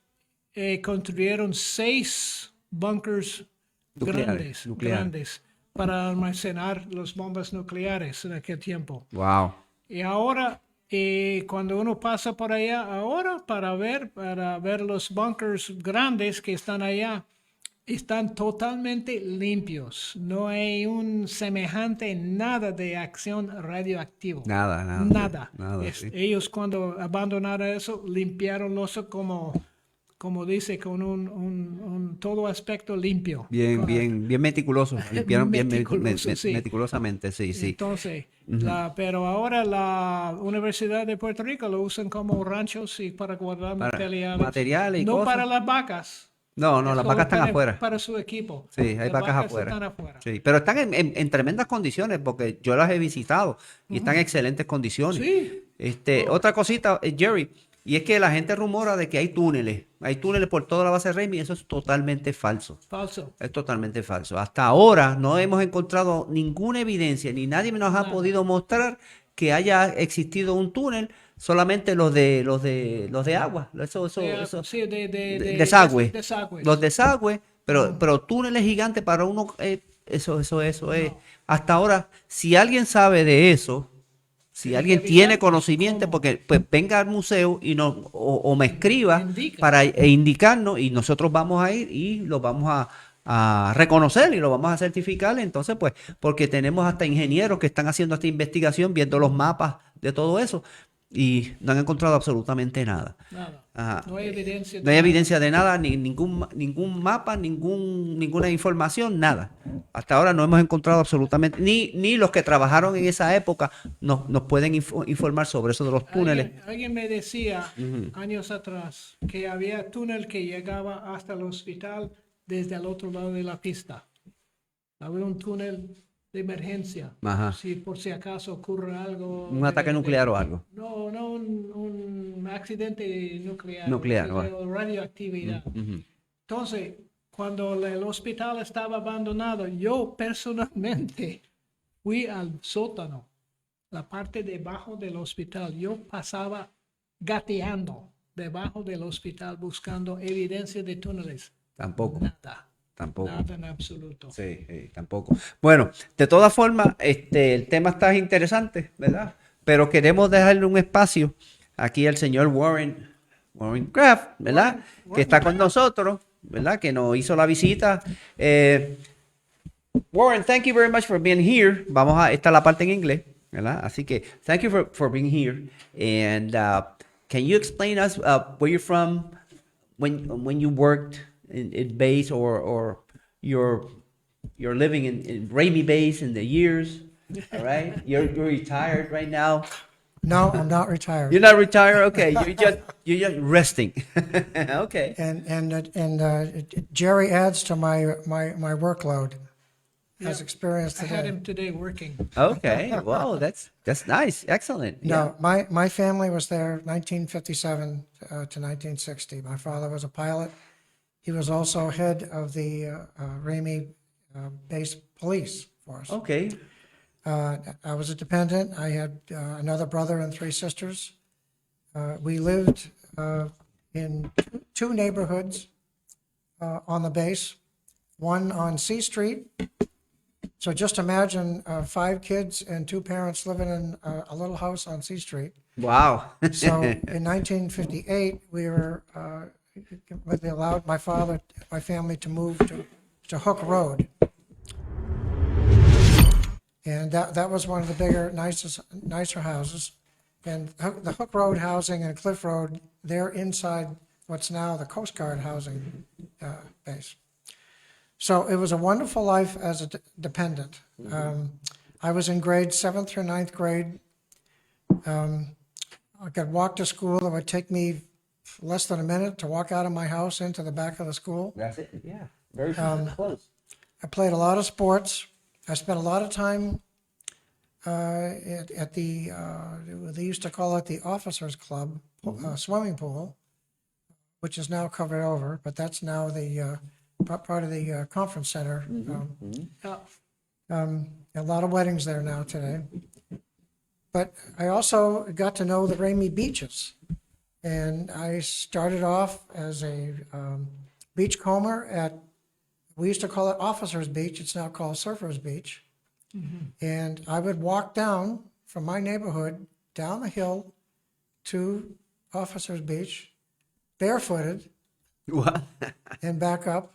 [SPEAKER 3] construyeron 6 bunkers
[SPEAKER 2] Nucleares.
[SPEAKER 3] grandes para almacenar las bombas nucleares en aquel tiempo.
[SPEAKER 2] Wow.
[SPEAKER 3] Y ahora, cuando uno pasa por allá ahora para ver los bunkers grandes que están allá, están totalmente limpios. No hay un semejante nada de acción radioactivo.
[SPEAKER 2] Nada. Sí.
[SPEAKER 3] Ellos cuando abandonaron eso, limpiaron eso como dice, con un todo aspecto limpio.
[SPEAKER 2] Bien meticuloso. Limpiaron bien
[SPEAKER 3] Meticuloso, sí.
[SPEAKER 2] meticulosamente, sí.
[SPEAKER 3] Entonces, pero ahora la Universidad de Puerto Rico lo usan como ranchos y para guardar materiales.
[SPEAKER 2] y
[SPEAKER 3] No
[SPEAKER 2] cosas.
[SPEAKER 3] para las vacas.
[SPEAKER 2] No, las vacas están afuera.
[SPEAKER 3] Para su equipo.
[SPEAKER 2] Sí, hay
[SPEAKER 3] Las
[SPEAKER 2] vacas afuera.
[SPEAKER 3] están afuera.
[SPEAKER 2] Sí, pero están en tremendas condiciones porque yo las he visitado y están en excelentes condiciones.
[SPEAKER 3] Sí.
[SPEAKER 2] Otra cosita, Jerry, y es que la gente rumora de que hay túneles por toda la base Ramey, eso es totalmente falso.
[SPEAKER 3] Falso.
[SPEAKER 2] Es totalmente falso. Hasta ahora no hemos encontrado ninguna evidencia, ni nadie nos ha podido mostrar que haya existido un túnel, solamente los de agua, desagüe. Los desagües, pero túneles gigantes para uno, eso es. Hasta ahora, si alguien sabe de eso, si alguien tiene conocimiento, porque pues venga al museo y o me escriba para indicarnos y nosotros vamos a ir y lo vamos a reconocer y lo vamos a certificar. Entonces, pues, porque tenemos hasta ingenieros que están haciendo esta investigación, viendo los mapas de todo eso y no han encontrado absolutamente nada.
[SPEAKER 3] Nada.
[SPEAKER 2] Ajá.
[SPEAKER 3] No hay evidencia.
[SPEAKER 2] No hay evidencia de nada, ningún mapa, ninguna información, nada. Hasta ahora no hemos encontrado absolutamente, ni los que trabajaron en esa época nos pueden informar sobre eso de los túneles.
[SPEAKER 3] Alguien me decía años atrás que había túnel que llegaba hasta el hospital desde el otro lado de la pista. Había un túnel de emergencia.
[SPEAKER 2] Ajá.
[SPEAKER 3] Si por si acaso ocurre algo.
[SPEAKER 2] Un ataque nuclear o algo.
[SPEAKER 3] No, un accidente nuclear. Radioactividad. Entonces, cuando el hospital estaba abandonado, yo personalmente fui al sótano, la parte debajo del hospital. Yo pasaba gateando debajo del hospital buscando evidencia de túneles.
[SPEAKER 2] Tampoco. Tampoco.
[SPEAKER 3] Nada en absoluto.
[SPEAKER 2] Sí, tampoco. Bueno, de todas formas, el tema está interesante, ¿verdad? Pero queremos dejarle un espacio aquí al señor Warren Kraft, ¿verdad? Que está con nosotros, ¿verdad? Que nos hizo la visita. Warren, thank you very much for being here. Esta es la parte en inglés, ¿verdad? Así que, thank you for being here. And can you explain us where you're from, when you worked in base or you're living in Ramey base in the years, all right? You're retired right now.
[SPEAKER 4] No, I'm not retired.
[SPEAKER 2] You're not retired, okay? You're just resting, okay?
[SPEAKER 4] And Jerry adds to my workload. Has experience
[SPEAKER 3] I
[SPEAKER 4] today.
[SPEAKER 3] had him today working.
[SPEAKER 2] Okay, wow, that's nice, excellent.
[SPEAKER 4] No, my family was there 1957 to 1960. My father was a pilot. He was also head of the Ramey base police force.
[SPEAKER 2] Okay.
[SPEAKER 4] I was a dependent. I had another brother and 3 sisters. We lived in 2 neighborhoods on the base, one on C Street. So just imagine 5 kids and 2 parents living in a little house on C Street.
[SPEAKER 2] Wow.
[SPEAKER 4] So in 1958, we allowed my family to move to Hook Road. And that was one of the bigger, nicer houses. And the Hook Road housing and Cliff Road, they're inside what's now the Coast Guard housing base. So it was a wonderful life as a dependent. I was in grades 7th through 9th grade. I could walk to school. It would take me less than a minute to walk out of my house into the back of the school.
[SPEAKER 2] That's it. Yeah. Very close.
[SPEAKER 4] I played a lot of sports. I spent a lot of time at the, they used to call it the Officers Club swimming pool, which is now covered over, but that's now the part of the conference center. A lot of weddings there now today. But I also got to know the Ramey beaches. And I started off as a beachcomber at, we used to call it Officers Beach. It's now called Surfers Beach. And I would walk down from my neighborhood, down the hill to Officers Beach, barefooted,
[SPEAKER 2] What?
[SPEAKER 4] and back up.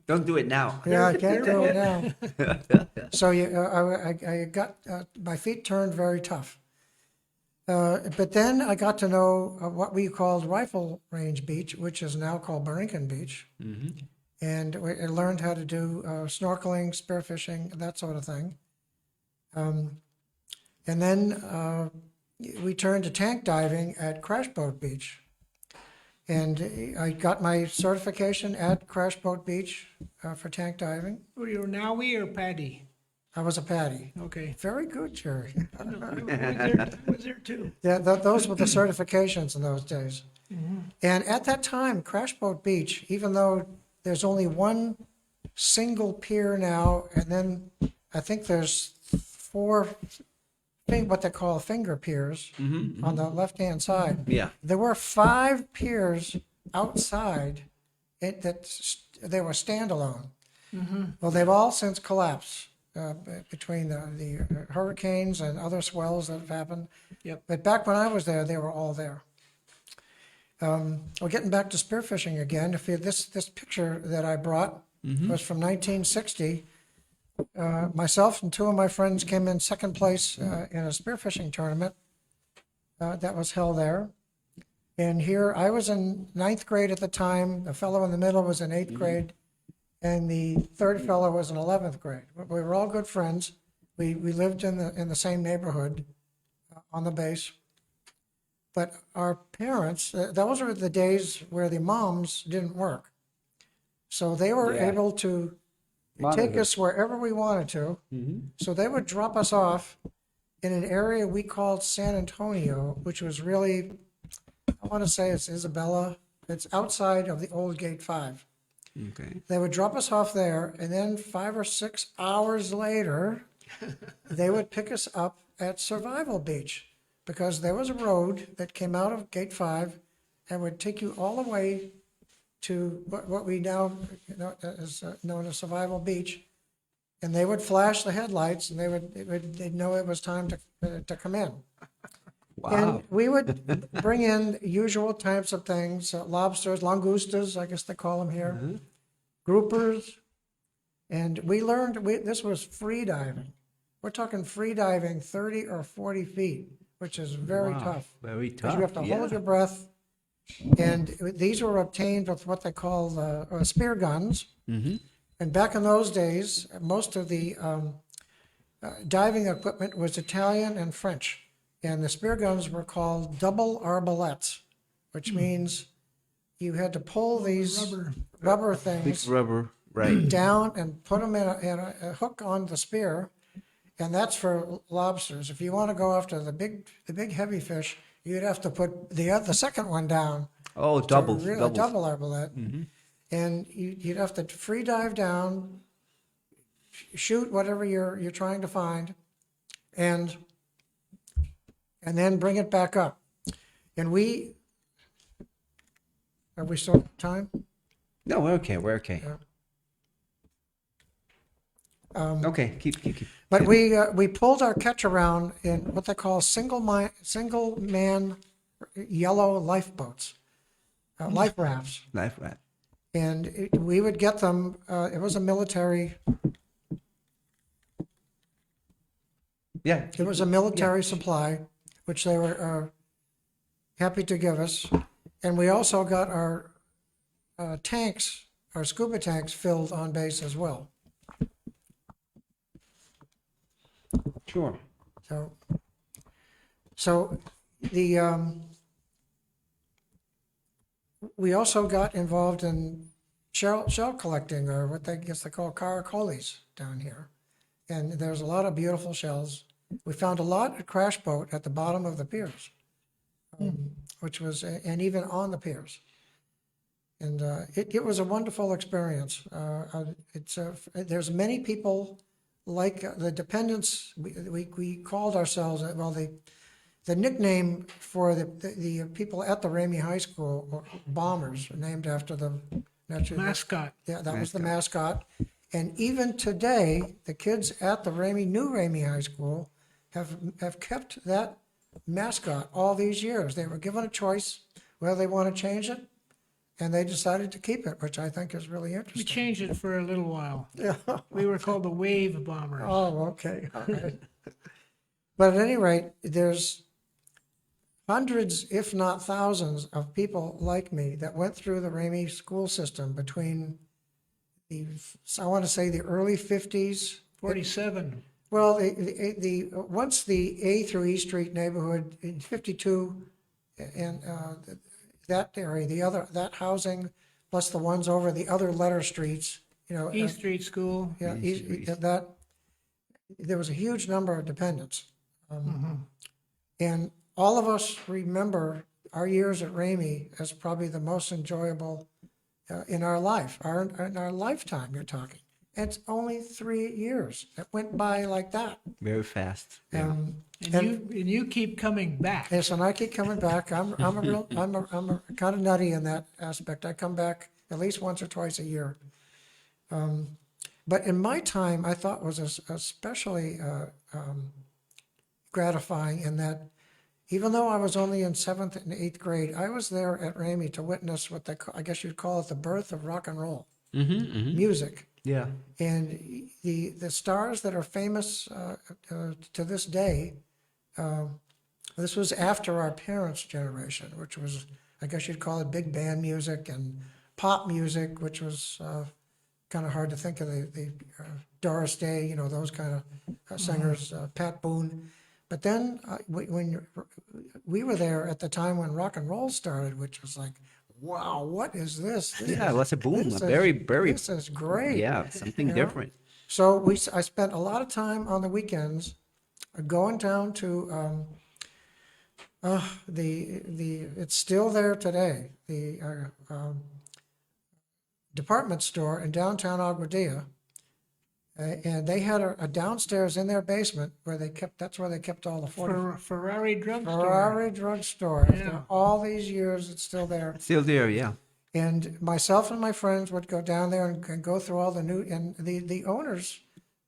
[SPEAKER 2] Don't do it now.
[SPEAKER 4] Yeah, I can't do it now. So I got my feet turned very tough. But then I got to know what we called Rifle Range Beach, which is now called Borinquen Beach. And I learned how to do snorkeling, spearfishing, that sort of thing. And then we turned to tank diving at Crash Boat Beach. And I got my certification at Crash Boat Beach for tank diving.
[SPEAKER 3] Were you Nowie or Patty?
[SPEAKER 4] I was a Patty.
[SPEAKER 3] Okay.
[SPEAKER 4] Very good, Jerry.
[SPEAKER 3] I was there too.
[SPEAKER 4] Yeah, those were the certifications in those days. And at that time, Crash Boat Beach, even though there's only one single pier now, and then I think there's 4, what they call finger piers on the left-hand side.
[SPEAKER 2] Yeah.
[SPEAKER 4] There were 5 piers outside it that they were standalone. Well, they've all since collapsed between the hurricanes and other swells that have happened.
[SPEAKER 3] Yep.
[SPEAKER 4] But back when I was there, they were all there. Well, getting back to spearfishing again, if you, this picture that I brought was from 1960. Myself and 2 of my friends came in second place in a spearfishing tournament that was held there. And here, I was in 9th grade at the time. The fellow in the middle was in 8th grade. And the third fellow was in 11th grade. We were all good friends. We lived in the same neighborhood on the base. But our parents, those were the days where the moms didn't work. So they were able to take us wherever we wanted to. So they would drop us off in an area we called San Antonio, which was really, I want to say it's Isabella. It's outside of the old Gate 5.
[SPEAKER 2] Okay.
[SPEAKER 4] They would drop us off there, and then 5 or 6 hours later, they would pick us up at Survival Beach, because there was a road that came out of Gate 5 and would take you all the way to what we now know is known as Survival Beach. And they would flash the headlights, and they'd know it was time to come in.
[SPEAKER 2] Wow.
[SPEAKER 4] And we would bring in usual types of things, lobsters, langustas, I guess they call them here, groupers. And we learned, this was free diving. We're talking free diving 30 or 40 feet, which is very tough.
[SPEAKER 2] Very
[SPEAKER 4] Because
[SPEAKER 2] tough.
[SPEAKER 4] you have to hold your breath. And these were obtained with what they call spear guns. And back in those days, most of the diving equipment was Italian and French. And the spear guns were called double arbalettes, which means you had to pull these rubber things
[SPEAKER 2] Rubber. Right.
[SPEAKER 4] down and put them in a hook on the spear. And that's for lobsters. If you want to go after the big heavy fish, you'd have to put the second one down.
[SPEAKER 2] Oh, double.
[SPEAKER 4] Really, double arbalete. And you'd have to free dive down, shoot whatever you're trying to find, and then bring it back up. And are we still at time?
[SPEAKER 2] No, we're okay. We're okay. Okay, keep.
[SPEAKER 4] But we pulled our catch around in what they call single man yellow lifeboats, life rafts.
[SPEAKER 2] Life raft.
[SPEAKER 4] And we would get them, it was a military
[SPEAKER 2] Yeah.
[SPEAKER 4] It was a military supply, which they were happy to give us. And we also got our tanks, our scuba tanks filled on base as well.
[SPEAKER 2] Sure.
[SPEAKER 4] So the we also got involved in shell collecting, or what they guess they call caracoles down here. And there's a lot of beautiful shells. We found a lot at Crash Boat at the bottom of the piers, which was, and even on the piers. And it was a wonderful experience. There's many people like the dependents. We called ourselves, well, the nickname for the people at the Ramey High School, or Bombers, named after the
[SPEAKER 3] Mascot.
[SPEAKER 4] Yeah, that was the mascot. And even today, the kids at the new Ramey High School have kept that mascot all these years. They were given a choice whether they want to change it, and they decided to keep it, which I think is really
[SPEAKER 3] We
[SPEAKER 4] interesting.
[SPEAKER 3] changed it for a little while.
[SPEAKER 4] Yeah.
[SPEAKER 3] We were called the Wave Bombers.
[SPEAKER 4] Oh, okay. All right. But at any rate, there's hundreds, if not thousands, of people like me that went through the Ramey school system between I want to say the early 50s.
[SPEAKER 3] 47.
[SPEAKER 4] Well, once the A through E Street neighborhood in 52 and that area, that housing, plus the ones over the other letter streets,
[SPEAKER 3] E Street School.
[SPEAKER 4] yeah, that there was a huge number of dependents. And all of us remember our years at Ramey as probably the most enjoyable in our life, in our lifetime, you're talking. And it's only 3 years. It went by like that.
[SPEAKER 2] Very fast. Yeah.
[SPEAKER 3] And you keep coming back.
[SPEAKER 4] Yes, and I keep coming back. I'm kind of nutty in that aspect. I come back at least once or twice a year. But in my time, I thought was especially gratifying in that even though I was only in 7th and 8th grade, I was there at Ramey to witness what I guess you'd call it the birth of rock and roll music.
[SPEAKER 2] Yeah.
[SPEAKER 4] And the stars that are famous to this day, this was after our parents' generation, which was, I guess you'd call it big band music and pop music, which was kind of hard to think of the Doris Day, those kind of singers, Pat Boone. But then when we were there at the time when rock and roll started, which was like, wow, what is this?
[SPEAKER 2] Yeah, it was a boom.
[SPEAKER 4] This
[SPEAKER 2] Very,
[SPEAKER 4] is-
[SPEAKER 2] very.
[SPEAKER 4] This is great.
[SPEAKER 2] Yeah, something different.
[SPEAKER 4] So I spent a lot of time on the weekends going down to it's still there today, the department store in downtown Aguadilla. And they had a downstairs in their basement where that's where they kept all the
[SPEAKER 3] Ferrari drugstore.
[SPEAKER 4] Ferrari drugstore.
[SPEAKER 3] Yeah.
[SPEAKER 4] After all these years, it's still there.
[SPEAKER 2] Still there, yeah.
[SPEAKER 4] And myself and my friends would go down there and go through all the and the owners,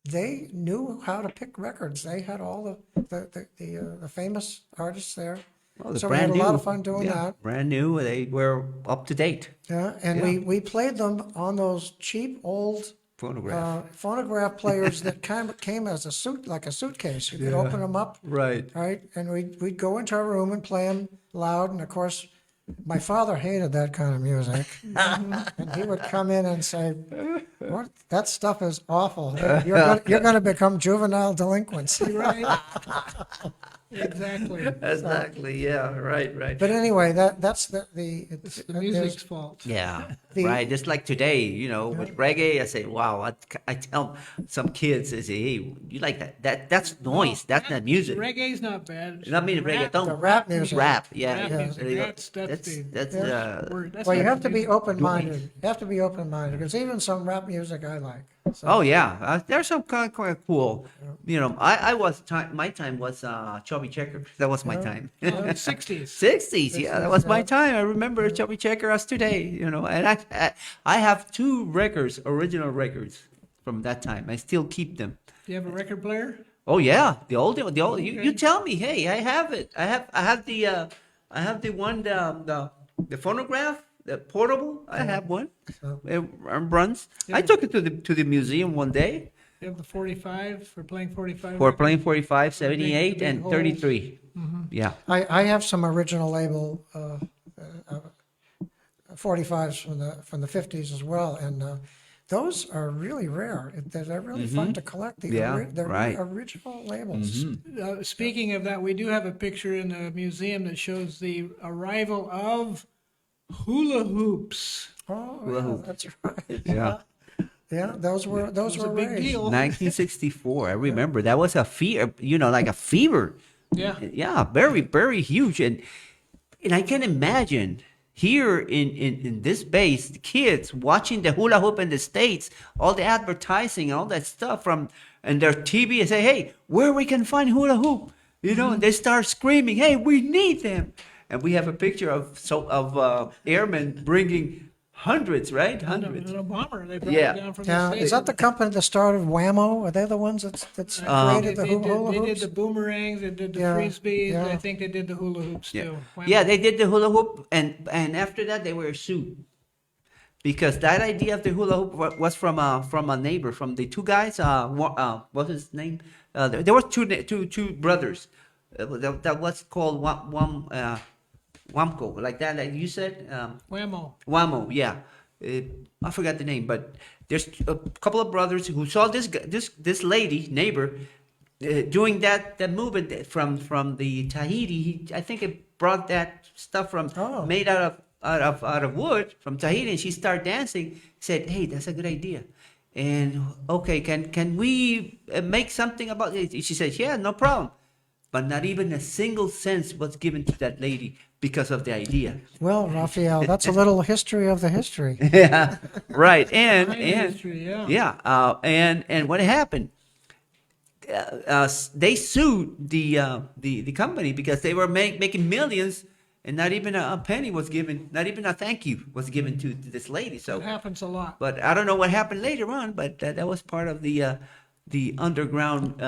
[SPEAKER 4] they knew how to pick records. They had all the famous artists there.
[SPEAKER 2] Well, it's
[SPEAKER 4] So we had
[SPEAKER 2] brand
[SPEAKER 4] a lot
[SPEAKER 2] new.
[SPEAKER 4] of fun doing that.
[SPEAKER 2] Brand new. They were up to date.
[SPEAKER 4] Yeah, and we played them on those cheap old phonograph players that kind of came as like a suitcase. You could open them up,
[SPEAKER 2] Right.
[SPEAKER 4] right? And we'd go into our room and play them loud. And of course, my father hated that kind of music, and he would come in and say, "What? That stuff is awful. You're going to become juvenile delinquents."
[SPEAKER 3] Right? Exactly.
[SPEAKER 2] Exactly. Yeah. Right.
[SPEAKER 4] But anyway, that's the
[SPEAKER 3] It's the music's fault.
[SPEAKER 2] Yeah,
[SPEAKER 4] The-
[SPEAKER 2] right. Just like today, with reggae, I say, wow. I tell some kids, I say, hey, you like that? That's noise. That's not music.
[SPEAKER 3] Reggae's not bad.
[SPEAKER 2] Not mean reggaeton.
[SPEAKER 4] The rap music.
[SPEAKER 2] Rap. Yeah.
[SPEAKER 3] Rap
[SPEAKER 2] yeah.
[SPEAKER 3] music.
[SPEAKER 2] There you go.
[SPEAKER 3] That's
[SPEAKER 2] That's
[SPEAKER 3] the word. That's
[SPEAKER 4] Well, you
[SPEAKER 3] not
[SPEAKER 4] have to be
[SPEAKER 3] music.
[SPEAKER 4] open-minded. You have to be open-minded because even some rap music I like. So,
[SPEAKER 2] Oh yeah, there's some kind of cool. I was my time was Chubby Checker. That was my time.
[SPEAKER 3] 60s.
[SPEAKER 2] 60s, yeah, that was my time. I remember Chubby Checker as today. And I have 2 original records from that time. I still keep them.
[SPEAKER 3] Do you have a record player?
[SPEAKER 2] Oh yeah, the old. You
[SPEAKER 3] Okay.
[SPEAKER 2] tell me, hey, I have it. I have the one the phonograph. The portable, I have one. It runs. I took it to the museum one day.
[SPEAKER 3] You have the 45 for playing 45.
[SPEAKER 2] For playing 45, 78,
[SPEAKER 3] big
[SPEAKER 2] and
[SPEAKER 3] holes.
[SPEAKER 2] 33. Yeah.
[SPEAKER 4] I have some original label 45s from the 50s as well, and those are really rare. They're really fun to collect.
[SPEAKER 2] Yeah,
[SPEAKER 4] The
[SPEAKER 2] right.
[SPEAKER 4] original labels.
[SPEAKER 3] Speaking of that, we do have a picture in the museum that shows the arrival of hula hoops.
[SPEAKER 4] Oh,
[SPEAKER 2] Hula
[SPEAKER 4] yeah,
[SPEAKER 2] hoop.
[SPEAKER 4] that's right.
[SPEAKER 2] Yeah.
[SPEAKER 4] Yeah, those were
[SPEAKER 3] It was a big
[SPEAKER 4] raised.
[SPEAKER 3] deal.
[SPEAKER 2] 1964. I remember that was a fever, like a fever.
[SPEAKER 3] Yeah.
[SPEAKER 2] Yeah, very, very huge. And I can imagine here in this base, the kids watching the hula hoop in the States, all the advertising and all that stuff and their TV, and say, hey, where we can find hula hoop? And they start screaming, hey, we need them. And we have a picture of airmen bringing hundreds, right? Hundreds.
[SPEAKER 3] And a bomber. They brought
[SPEAKER 2] Yeah.
[SPEAKER 3] it down from
[SPEAKER 4] Now,
[SPEAKER 3] the States.
[SPEAKER 4] is that the company that started Whammo? Are they the ones that's
[SPEAKER 3] They,
[SPEAKER 4] created the
[SPEAKER 3] they
[SPEAKER 4] hula
[SPEAKER 3] did
[SPEAKER 4] hoops?
[SPEAKER 3] the boomerangs, they did the
[SPEAKER 4] Yeah,
[SPEAKER 3] frisbees,
[SPEAKER 4] yeah.
[SPEAKER 3] I think they did the hula hoops
[SPEAKER 2] Yeah.
[SPEAKER 3] too. Wow.
[SPEAKER 2] Yeah, they did the hula hoop, and after that they were sued because that idea of the hula hoop was from a neighbor, from the two guys. What's his name? There were two brothers. That was called Wamco, like that, like you said.
[SPEAKER 3] Whammo.
[SPEAKER 2] Wamo, yeah. I forgot the name, but there's a couple of brothers who saw this lady neighbor doing that movement from the Tahiti. I think it brought that stuff from
[SPEAKER 4] Oh.
[SPEAKER 2] made out of wood from Tahiti, and she started dancing. Said, "Hey, that's a good idea." And okay, can we make something about it? She said, "Yeah, no problem." But not even a single cent was given to that lady because of the idea.
[SPEAKER 4] Well, Raphael, that's a little history of the history.
[SPEAKER 2] Yeah, right. And
[SPEAKER 3] Behind the history, yeah.
[SPEAKER 2] and what happened? They sued the company because they were making millions, and not even a penny was given. Not even a thank you was given to this lady.
[SPEAKER 3] It
[SPEAKER 2] So,
[SPEAKER 3] happens a lot.
[SPEAKER 2] but I don't know what happened later on. But that was part of the underground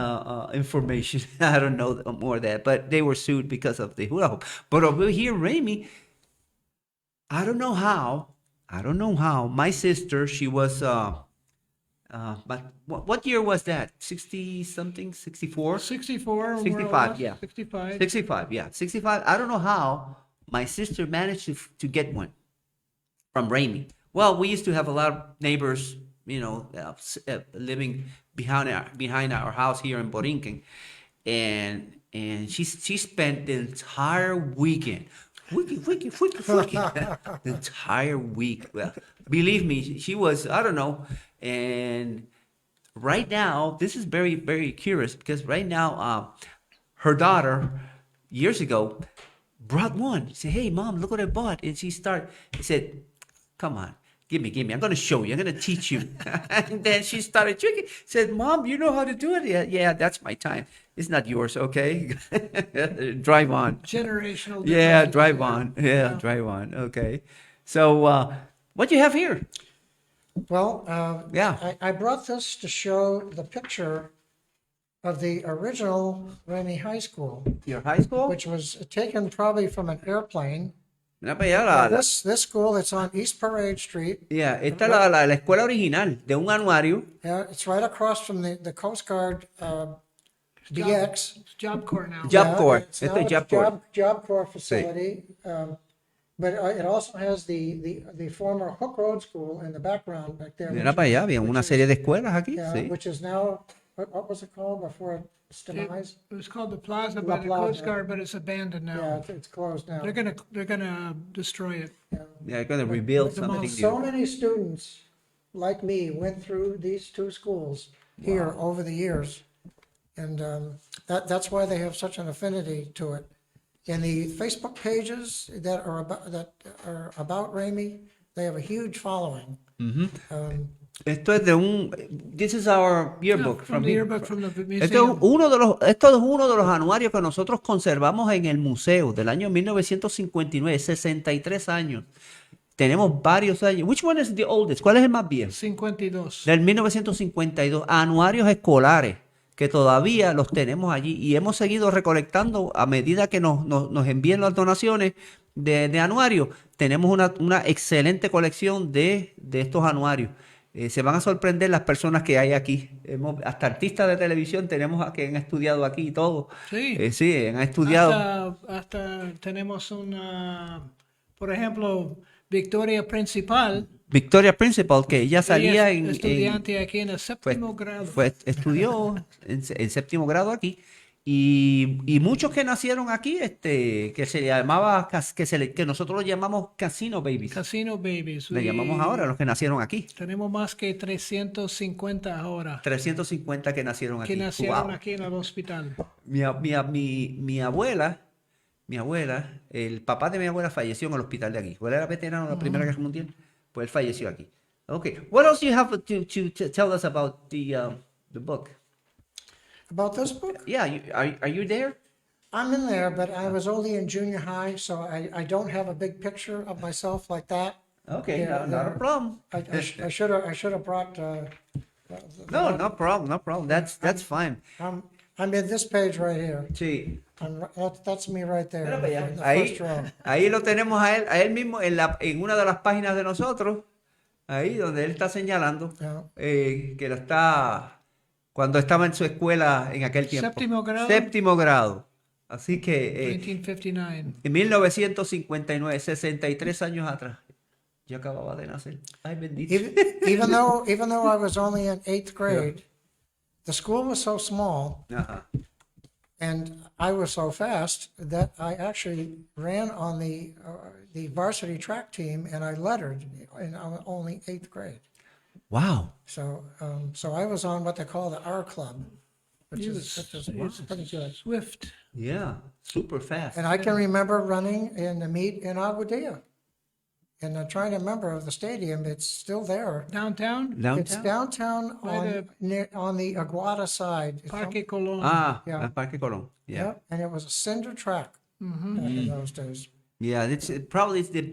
[SPEAKER 2] information. I don't know more of that. But they were sued because of the hula hoop. But over here, Remy, I don't know how. My sister, she was. But what year was that? 60 something? 64?
[SPEAKER 3] 64. more or
[SPEAKER 2] 65,
[SPEAKER 3] less,
[SPEAKER 2] yeah.
[SPEAKER 3] 65.
[SPEAKER 2] 65, yeah. 65. I don't know how my sister managed to get one from Ramey. Well, we used to have a lot of neighbors, living behind our house here in Borinquen. And she spent the entire weekend. The entire week. Well, believe me, she was, I don't know. And right now, this is very, very curious because right now, her daughter, years ago, brought one. She said, hey, Mom, look what I bought. And she said, come on, give me. I'm going to show you. I'm going to teach you. And then she started tricking. Said, Mom, you know how to do it? Yeah, that's my time. It's not yours, okay? Drive on.
[SPEAKER 3] Generational.
[SPEAKER 2] Yeah,
[SPEAKER 3] differences.
[SPEAKER 2] drive on. Yeah, drive on. Okay. So, what do you have here?
[SPEAKER 4] Well,
[SPEAKER 2] Yeah.
[SPEAKER 4] I brought this to show the picture of the original Ramey High School,
[SPEAKER 2] Your high school?
[SPEAKER 4] which was taken probably from an airplane.
[SPEAKER 2] Mira para allá,
[SPEAKER 4] This school, it's on East Parade Street.
[SPEAKER 2] yeah, esta es la escuela original de un anuario.
[SPEAKER 4] Yeah, it's right across from the Coast Guard BX.
[SPEAKER 3] It's Job Corps now.
[SPEAKER 2] Job
[SPEAKER 4] Yeah,
[SPEAKER 2] Corps.
[SPEAKER 4] it's
[SPEAKER 2] Este
[SPEAKER 4] now
[SPEAKER 2] es
[SPEAKER 4] a
[SPEAKER 2] Job Corps.
[SPEAKER 4] Job Corps facility. But it also has the former Hook Road School in the background back there.
[SPEAKER 2] Mira para allá, había una serie de escuelas aquí.
[SPEAKER 4] Yeah,
[SPEAKER 2] Sí.
[SPEAKER 4] which is now, what was it called before its demise?
[SPEAKER 3] It was called the Plaza
[SPEAKER 4] La
[SPEAKER 3] by the
[SPEAKER 4] Plaza.
[SPEAKER 3] Coast Guard, but it's abandoned now.
[SPEAKER 4] Yeah, it's closed now.
[SPEAKER 3] They're gonna destroy it.
[SPEAKER 2] Yeah, going to rebuild
[SPEAKER 3] the
[SPEAKER 2] something
[SPEAKER 3] most-
[SPEAKER 4] So
[SPEAKER 2] new.
[SPEAKER 4] many students like me went through these two schools here over the years. And that's why they have such an affinity to it. In the Facebook pages that are about Ramey, they have a huge following.
[SPEAKER 2] Esto es this is our yearbook.
[SPEAKER 3] From the yearbook from the
[SPEAKER 2] Esto
[SPEAKER 3] museum.
[SPEAKER 2] es uno de los anuarios que nosotros conservamos en el museo del año 1959, 63 años. Tenemos varios años. Which one is the oldest? ¿Cuál es el más viejo?
[SPEAKER 3] 52.
[SPEAKER 2] Del 1952. Anuarios escolares que todavía los tenemos allí y hemos seguido recolectando a medida que nos envíen las donaciones de anuarios. Tenemos una excelente colección de estos anuarios. Se van a sorprender las personas que hay aquí. Hasta artistas de televisión tenemos que han estudiado aquí y todo.
[SPEAKER 3] Sí.
[SPEAKER 2] Sí, han estudiado.
[SPEAKER 3] Hasta tenemos por ejemplo, Victoria Principal.
[SPEAKER 2] Victoria Principal, que ella salía
[SPEAKER 3] Ella es estudiante aquí en el séptimo grado.
[SPEAKER 2] Estudió en séptimo grado aquí. Y muchos que nacieron aquí, que se llamaba, que nosotros los llamamos Casino Babies.
[SPEAKER 3] Casino Babies.
[SPEAKER 2] Le llamamos ahora los que nacieron aquí.
[SPEAKER 3] Tenemos más que 350 ahora.
[SPEAKER 2] 350 que nacieron aquí.
[SPEAKER 3] Que nacieron
[SPEAKER 2] Wow.
[SPEAKER 3] aquí en el hospital.
[SPEAKER 2] Mi abuela, el papá de mi abuela falleció en el hospital de aquí. Él era veterano de la Primera Guerra Mundial, pues él falleció aquí. Okay, what else do you have to tell us about the book?
[SPEAKER 4] About this book?
[SPEAKER 2] Yeah, are you there?
[SPEAKER 4] I'm in there, but I was only in junior high, so I don't have a big picture of myself like that.
[SPEAKER 2] Okay,
[SPEAKER 4] Yeah,
[SPEAKER 2] not a problem.
[SPEAKER 4] I should have brought.
[SPEAKER 2] No problem. That's fine.
[SPEAKER 4] I'm in this page right here.
[SPEAKER 2] Sí.
[SPEAKER 4] That's me right there.
[SPEAKER 2] Mira para allá.
[SPEAKER 4] in the
[SPEAKER 2] Ahí,
[SPEAKER 4] first row.
[SPEAKER 2] ahí lo tenemos a él mismo en una de las páginas de nosotros, ahí donde él está señalando
[SPEAKER 4] Yeah.
[SPEAKER 2] que lo está cuando estaba en su escuela en aquel tiempo.
[SPEAKER 3] Séptimo grado.
[SPEAKER 2] Séptimo grado. Así que
[SPEAKER 3] 1959.
[SPEAKER 2] en 1959, 63 años atrás, yo acababa de nacer. Ay, bendito.
[SPEAKER 4] Even though I was only in 8th grade, the school was so small
[SPEAKER 2] Ajá.
[SPEAKER 4] and I was so fast that I actually ran on the varsity track team and I lettered in only 8th grade.
[SPEAKER 2] Wow.
[SPEAKER 4] So I was on what they call the R Club, which is pretty good.
[SPEAKER 3] Swift.
[SPEAKER 2] Yeah, super fast.
[SPEAKER 4] And I can remember running in the meet in Aguadilla. And I'm trying to remember of the stadium, it's still there.
[SPEAKER 3] Downtown.
[SPEAKER 4] It's downtown on the Aguada side. It's
[SPEAKER 3] Parque Colón.
[SPEAKER 4] Yeah.
[SPEAKER 2] Parque Colón. Yeah.
[SPEAKER 4] Yep, and it was a cinder track back in those days.
[SPEAKER 2] Yeah, it's the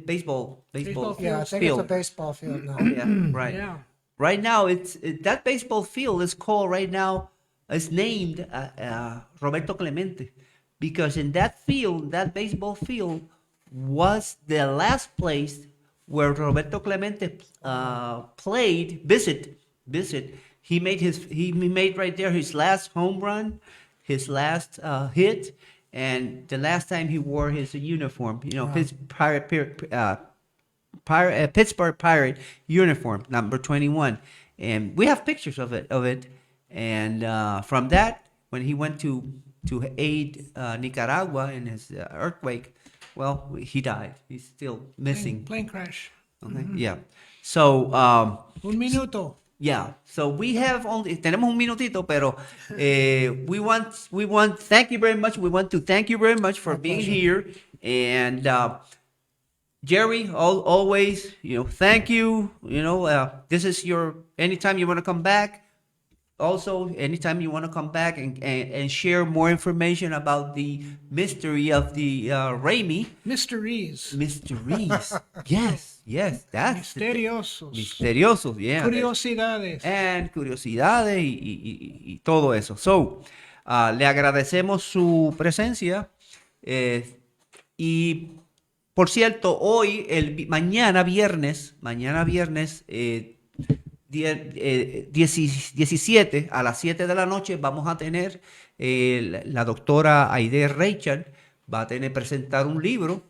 [SPEAKER 2] baseball
[SPEAKER 3] Baseball
[SPEAKER 4] Yeah, I think it's a baseball field now.
[SPEAKER 2] Yeah, right.
[SPEAKER 3] Yeah.
[SPEAKER 2] Right now, that baseball field is called right now. It's named Roberto Clemente because in that field, that baseball field, was the last place where Roberto Clemente played. Visit. He made right there his last home run, his last hit, and the last time he wore his uniform. You know, his Pittsburgh Pirate uniform, number 21, and we have pictures of it. And from that, when he went to aid Nicaragua in his earthquake, well, he died. He's still missing.
[SPEAKER 3] Plane crash.
[SPEAKER 2] Okay? Yeah. So
[SPEAKER 3] Un minuto.
[SPEAKER 2] yeah. So we have tenemos un minutito, pero we want thank you very much. We want to thank you very much for being here. And Jerry, always, thank you. This is anytime you want to come back. Also, anytime you want to come back and share more information about the mystery of the Ramey.
[SPEAKER 3] Mysteries.
[SPEAKER 2] Yes, that's
[SPEAKER 3] Misteriosos.
[SPEAKER 2] misteriosos, yeah.
[SPEAKER 3] Curiosidades.
[SPEAKER 2] And curiosidades y todo eso. So, le agradecemos su presencia. Y, por cierto, mañana viernes, 17 a las 7 de la noche vamos a tener la doctora Aide Rachel va a presentar un libro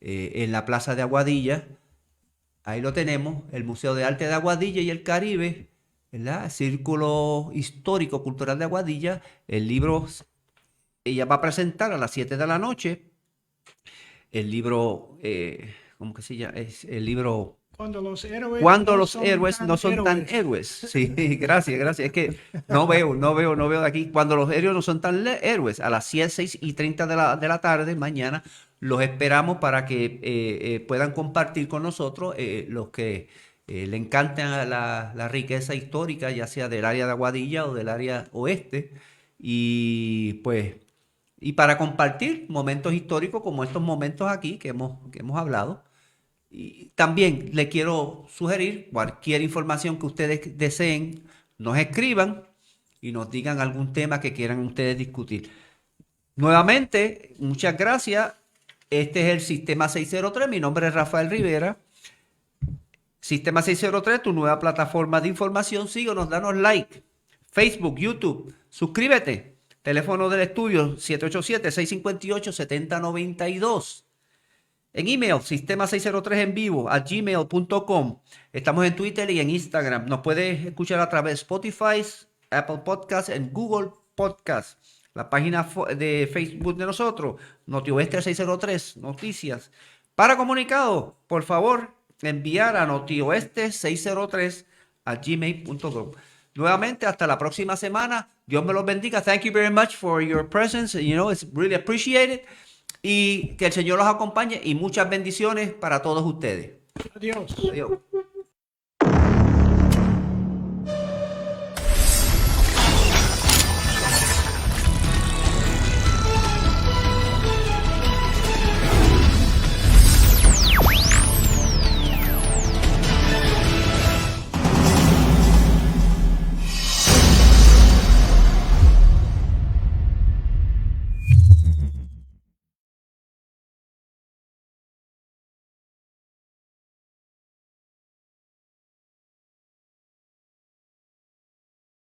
[SPEAKER 2] en la Plaza de Aguadilla. Ahí lo tenemos, el Museo de Arte de Aguadilla y el Caribe, ¿verdad? Círculo Histórico Cultural de Aguadilla. El libro, ella va a presentar a las 7 de la noche el libro, ¿cómo que se llama? Es el libro...
[SPEAKER 3] Cuando los héroes
[SPEAKER 2] no son tan héroes. Sí, gracias. Es que no veo de aquí. Cuando los héroes no son tan héroes, a las 6:30 de la tarde, mañana, los esperamos para que puedan compartir con nosotros los que le encantan la riqueza histórica, ya sea del área de Aguadilla o del área oeste. Y para compartir momentos históricos como estos momentos aquí que hemos hablado. Y también le quiero sugerir cualquier información que ustedes deseen, nos escriban y nos digan algún tema que quieran ustedes discutir. Nuevamente, muchas gracias. Este es el Sistema 603. Mi nombre es Rafael Rivera. Sistema 603, tu nueva plataforma de información. Síguenos, danos like. Facebook, YouTube, suscríbete. Teléfono del estudio 787-658-7092. En email, sistema 603 en vivo @gmail.com. Estamos en Twitter y en Instagram. Nos puedes escuchar a través de Spotify, Apple Podcasts, en Google Podcasts. La página de Facebook de nosotros, NotiOeste 603, noticias. Para comunicado, por favor, enviar a notioeste603 @gmail.com. Nuevamente, hasta la próxima semana. Dios me los bendiga. Thank you very much for your presence. You know, it's really appreciated. Y que el Señor los acompañe y muchas bendiciones para todos ustedes.
[SPEAKER 3] Adiós.
[SPEAKER 2] Adiós.